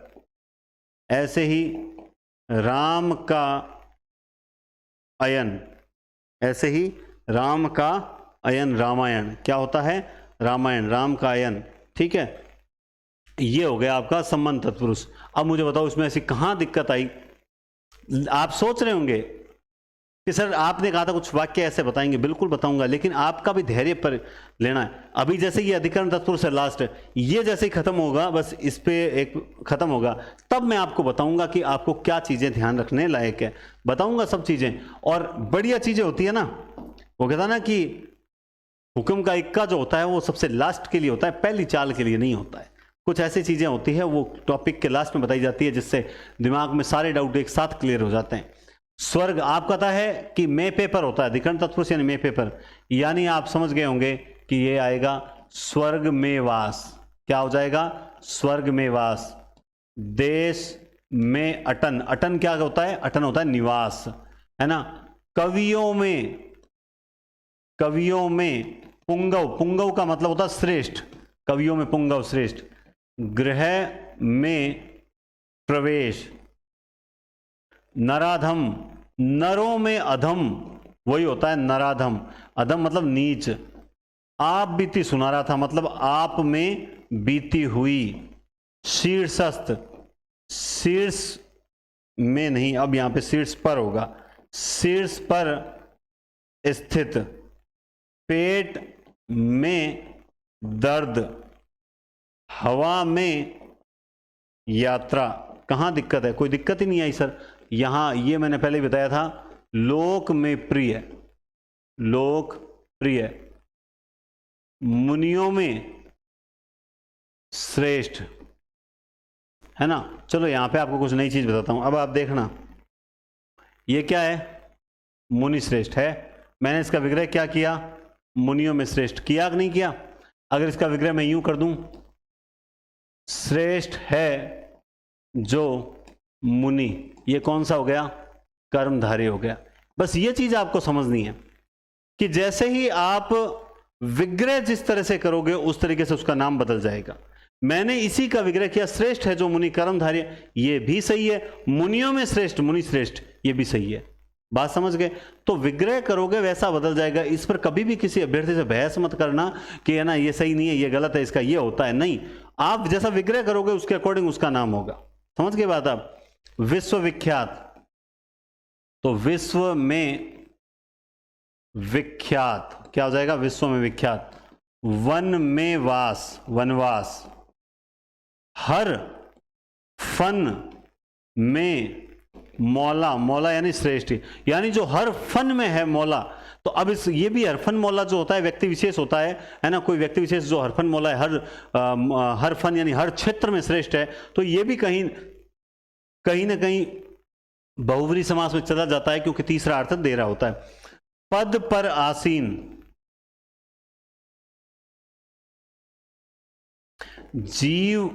ऐसे ही राम का अयन, ऐसे ही राम का अयन रामायण। क्या होता है? रामायण, राम का अयन। ठीक है, ये हो गया आपका संबंध तत्पुरुष। अब मुझे बताओ इसमें ऐसी कहां दिक्कत आई? आप सोच रहे होंगे कि सर आपने कहा था कुछ वाक्य ऐसे बताएंगे, बिल्कुल बताऊंगा, लेकिन आपका भी धैर्य पर लेना है। अभी जैसे ये अधिकरण तत्पुरुष है लास्ट, ये जैसे ही खत्म होगा, बस इस पे एक खत्म होगा, तब मैं आपको बताऊंगा कि आपको क्या चीजें ध्यान रखने लायक है, बताऊंगा सब चीजें। और बढ़िया चीजें होती है ना, वो कहता ना कि हुक्म का इक्का जो होता है वो सबसे लास्ट के लिए होता है, पहली चाल के लिए नहीं होता है। कुछ ऐसी चीजें होती है वो टॉपिक के लास्ट में बताई जाती है, जिससे दिमाग में सारे डाउट एक साथ क्लियर हो जाते हैं। स्वर्ग, आप कहता है कि मे पेपर होता है, अधिकरण तत्पुरुष यानी मे पेपर, यानी आप समझ गए होंगे कि ये आएगा स्वर्ग में वास। क्या हो जाएगा? स्वर्ग में वास। देश में अटन, अटन क्या होता है? अटन होता है निवास, है ना। कवियों में, कवियों में पुंगव, पुंगव का मतलब होता है श्रेष्ठ, कवियों में पुंगव श्रेष्ठ। गृह में प्रवेश, नराधम, नरों में अधम, वही होता है नराधम। अधम मतलब नीच। आप बीती सुना रहा था, मतलब आप में बीती हुई। शीर्षस्थ, शीर्ष में नहीं, अब यहां पे शीर्ष पर होगा, शीर्ष पर स्थित। पेट में दर्द, हवा में यात्रा। कहां दिक्कत है? कोई दिक्कत ही नहीं आई सर। यहां ये मैंने पहले बताया था, लोक में प्रिय, लोक प्रिय। मुनियों में श्रेष्ठ, है ना। चलो यहां पे आपको कुछ नई चीज बताता हूं, अब आप देखना। ये क्या है? मुनि श्रेष्ठ है। मैंने इसका विग्रह क्या किया? मुनियों में श्रेष्ठ किया कि नहीं किया? अगर इसका विग्रह मैं यूं कर दूं, श्रेष्ठ है जो मुनि, ये कौन सा हो गया? कर्मधारय हो गया। बस ये चीज आपको समझनी है कि जैसे ही आप विग्रह जिस तरह से करोगे उस तरीके से उसका नाम बदल जाएगा। मैंने इसी का विग्रह किया, श्रेष्ठ है जो मुनि कर्मधारय, ये भी सही है। मुनियों में श्रेष्ठ, मुनि श्रेष्ठ, ये भी सही है। बात समझ गए? तो विग्रह करोगे वैसा बदल जाएगा। इस पर कभी भी किसी अभ्यर्थी से बहस मत करना कि है ना ये सही नहीं है, ये गलत है, इसका ये होता है, नहीं। आप जैसा विग्रह करोगे उसके अकॉर्डिंग उसका नाम होगा। समझ गए बात आप? विश्वविख्यात, तो विश्व में विख्यात क्या हो जाएगा? विश्व में विख्यात। वन में वास, वनवास। हर फन में मौला, मौला यानी श्रेष्ठ, यानी जो हर फन में है मौला। तो अब इस ये भी हरफन मौला जो होता है व्यक्ति विशेष होता है ना। कोई व्यक्ति विशेष जो हरफन मौला है, हर फन यानी हर क्षेत्र में श्रेष्ठ है, तो ये भी कहीं ना कहीं बहुव्रीहि समास में चला जाता है, क्योंकि तीसरा अर्थ दे रहा होता है। पद पर आसीन, जीव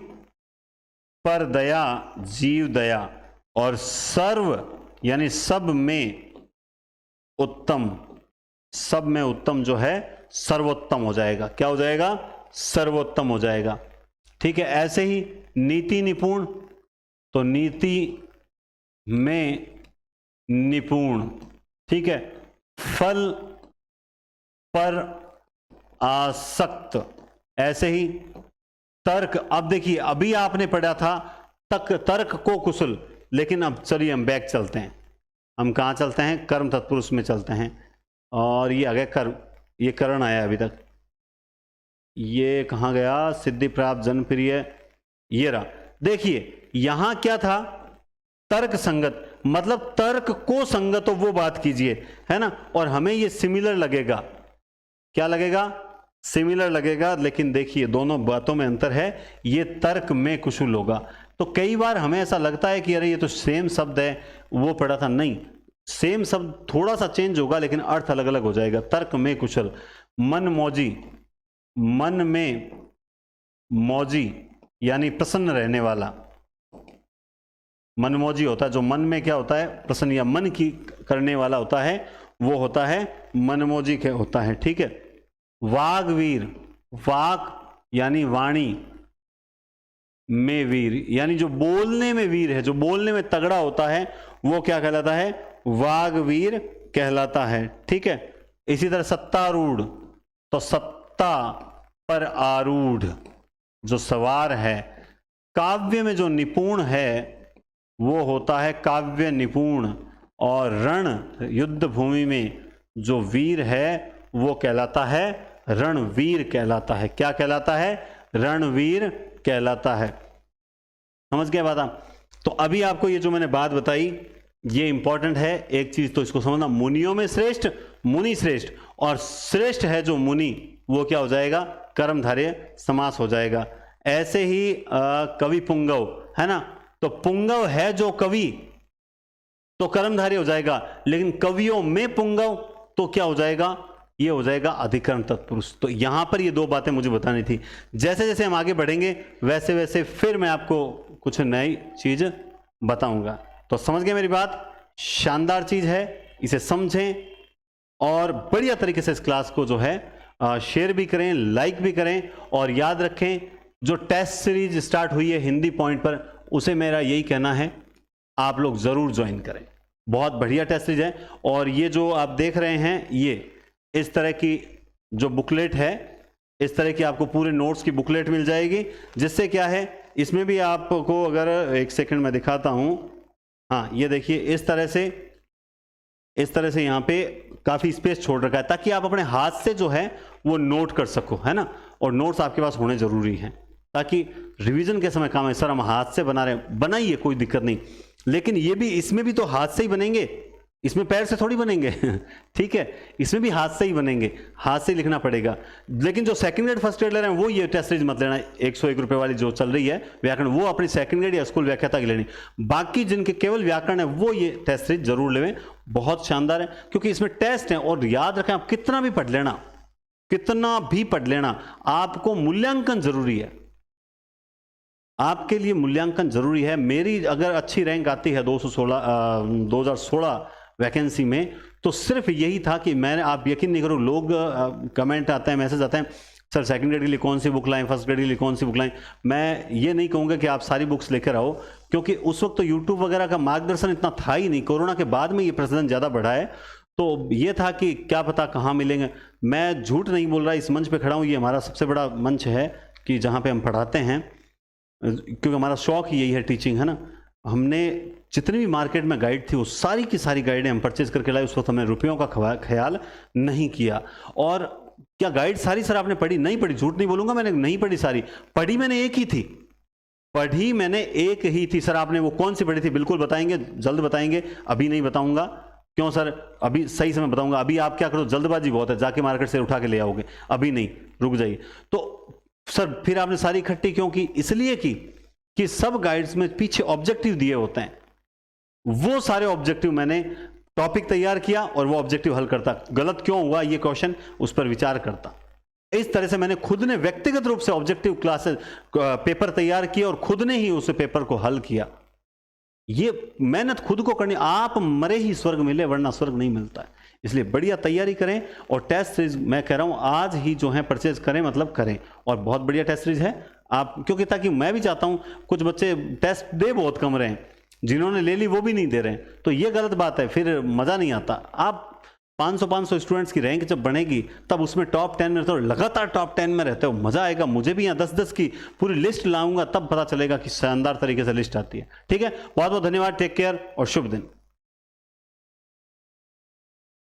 पर दया, जीव दया। और सर्व यानी सब में उत्तम, सब में उत्तम जो है सर्वोत्तम हो जाएगा। क्या हो जाएगा? सर्वोत्तम हो जाएगा। ठीक है। ऐसे ही नीति निपुण, तो नीति में निपुण। ठीक है। फल पर आसक्त, ऐसे ही तर्क। अब देखिए, अभी आपने पढ़ा था तर्क को कुशल, लेकिन अब चलिए हम बैक चलते हैं। हम कहाँ चलते हैं? कर्म तत्पुरुष में चलते हैं। और ये आ गया कर्म, ये करण आया अभी तक। ये कहाँ गया? सिद्धि प्राप्त, जनप्रिय, ये रहा। देखिए यहां क्या था? तर्क संगत, मतलब तर्क को संगत हो वो बात कीजिए, है ना। और हमें ये सिमिलर लगेगा। क्या लगेगा? सिमिलर लगेगा। लेकिन देखिए दोनों बातों में अंतर है। ये तर्क में कुशल होगा। तो कई बार हमें ऐसा लगता है कि अरे ये तो सेम शब्द है, वो पढ़ा था। नहीं, सेम शब्द थोड़ा सा चेंज होगा लेकिन अर्थ अलग अलग हो जाएगा। तर्क में कुशल। मन मौजी, मन में मौजी यानी प्रसन्न रहने वाला। मनमौजी होता है, जो मन में क्या होता है, प्रसन्न या मन की करने वाला होता है, वो होता है मनमौजी के होता है। ठीक है। वागवीर, वाक यानी वाणी में वीर, यानी जो बोलने में वीर है, जो बोलने में तगड़ा होता है, वो क्या कहलाता है, वागवीर कहलाता है। ठीक है। इसी तरह सत्तारूढ़, तो सत्ता पर आरूढ़ जो सवार है। काव्य में जो निपुण है वो होता है काव्य निपुण, और रण युद्ध भूमि में जो वीर है वो कहलाता है रणवीर कहलाता है। क्या कहलाता है, रणवीर कहलाता है। समझ गया बात आप? तो अभी आपको ये जो मैंने बात बताई ये इंपॉर्टेंट है, एक चीज तो इसको समझना, मुनियों में श्रेष्ठ मुनि श्रेष्ठ, और श्रेष्ठ है जो मुनि वो क्या हो जाएगा, कर्मधारय समास हो जाएगा। ऐसे ही कवि पुंगव है ना, तो पुंगव है जो कवि तो कर्मधारय हो जाएगा, लेकिन कवियों में पुंगव तो क्या हो जाएगा, ये हो जाएगा अधिकरण तत्पुरुष। तो यहां पर ये दो बातें मुझे बतानी थी। जैसे जैसे हम आगे बढ़ेंगे वैसे वैसे फिर मैं आपको कुछ नई चीज बताऊंगा। तो समझ गए मेरी बात? शानदार चीज है, इसे समझें और बढ़िया तरीके से इस क्लास को जो है शेयर भी करें, लाइक भी करें, और याद रखें जो टेस्ट सीरीज स्टार्ट हुई है हिंदी पॉइंट पर, उसे मेरा यही कहना है आप लोग जरूर ज्वाइन करें। बहुत बढ़िया टेस्ट सीरीज है। और ये जो आप देख रहे हैं ये इस तरह की जो बुकलेट है, इस तरह की आपको पूरे नोट्स की बुकलेट मिल जाएगी, जिससे क्या है, इसमें भी आपको अगर एक सेकंड में दिखाता हूं, हाँ ये देखिए इस तरह से यहाँ पे काफी स्पेस छोड़ रखा है ताकि आप अपने हाथ से जो है वो नोट कर सको, है ना। और नोट्स आपके पास होने जरूरी हैं ताकि रिवीजन के समय काम है। सर हम हाथ से बना रहे हैं, बनाइए, कोई दिक्कत नहीं, लेकिन ये भी, इसमें भी तो हाथ से ही बनेंगे, इसमें पैर से थोड़ी बनेंगे ठीक है, इसमें भी हाथ से ही बनेंगे, हाथ से ही लिखना पड़ेगा। लेकिन जो सेकंड ग्रेड फर्स्ट ग्रेड ले रहे हैं वो ये टेस्ट सीरीज मत लेना, 101 रुपए वाली जो चल रही है व्याकरण, वो अपनी सेकंड ग्रेड या स्कूल व्याख्याता की लेनी। बाकी जिनके केवल व्याकरण है वो ये टेस्ट सीरीज जरूर लेवें, बहुत शानदार है, क्योंकि इसमें टेस्ट है। और याद रखें आप कितना भी पढ़ लेना, आपको मूल्यांकन जरूरी है, आपके लिए मूल्यांकन जरूरी है। मेरी अगर अच्छी रैंक आती है 2016 वैकेंसी में, तो सिर्फ यही था कि मैंने, आप यकीन नहीं करो, लोग कमेंट आते हैं, मैसेज आते हैं, सर सेकंड ग्रेड के लिए कौन सी बुक लाएं, फर्स्ट ग्रेड के लिए कौन सी बुक लाएं। मैं ये नहीं कहूँगा कि आप सारी बुक्स लेकर आओ, क्योंकि उस वक्त तो यूट्यूब वगैरह का मार्गदर्शन इतना था ही नहीं। कोरोना के बाद में ये प्रचलन ज़्यादा बढ़ा है, तो ये था कि क्या पता कहाँ मिलेंगे। मैं झूठ नहीं बोल रहा, इस मंच पर खड़ा हूँ, ये हमारा सबसे बड़ा मंच है कि जहाँ पर हम पढ़ाते हैं, क्योंकि हमारा शौक ही यही है, टीचिंग, है ना। हमने जितनी भी मार्केट में गाइड थी वो सारी की सारी गाइडें हम परचेज करके लाए। उस वक्त हमने रुपयों का ख्याल नहीं किया। और क्या गाइड सारी सर आपने पढ़ी? नहीं पढ़ी, झूठ नहीं बोलूंगा, मैंने नहीं पढ़ी सारी, पढ़ी मैंने एक ही थी। सर आपने वो कौन सी पढ़ी थी? बिल्कुल बताएंगे, जल्द बताएंगे, अभी नहीं बताऊंगा। क्यों सर? अभी सही समय बताऊंगा। अभी आप क्या करो, जल्दबाजी बहुत है, जाके मार्केट से उठा के ले आओगे, अभी नहीं, रुक जाइए। तो सर फिर आपने सारी इकट्ठी क्यों की? इसलिए कि सब गाइड्स में पीछे ऑब्जेक्टिव दिए होते हैं, वो सारे ऑब्जेक्टिव मैंने टॉपिक तैयार किया और वो ऑब्जेक्टिव हल करता। गलत क्यों हुआ ये क्वेश्चन, उस पर विचार करता। इस तरह से मैंने खुद ने व्यक्तिगत रूप से ऑब्जेक्टिव क्लासेस पेपर तैयार किए और खुद ने ही उस पेपर को हल किया। ये मेहनत खुद को करनी, आप मरे ही स्वर्ग मिले, वरना स्वर्ग नहीं मिलता है। इसलिए बढ़िया तैयारी करें, और टेस्ट सीरीज मैं कह रहा हूं आज ही जो है परचेज करें, मतलब करें, और बहुत बढ़िया टेस्ट सीरीज है आप, क्योंकि ताकि मैं भी चाहता हूं, कुछ बच्चे टेस्ट दे बहुत कम रहे हैं, जिन्होंने ले ली वो भी नहीं दे रहे हैं, तो ये गलत बात है, फिर मजा नहीं आता। आप 500 स्टूडेंट्स की रैंक जब बनेगी तब उसमें टॉप 10 में, तो लगातार टॉप 10 में रहते हो, मजा आएगा। मुझे भी यहाँ 10-10 की पूरी लिस्ट लाऊंगा, तब पता चलेगा कि शानदार तरीके से लिस्ट आती है। ठीक है, बहुत बहुत धन्यवाद, टेक केयर और शुभ दिन।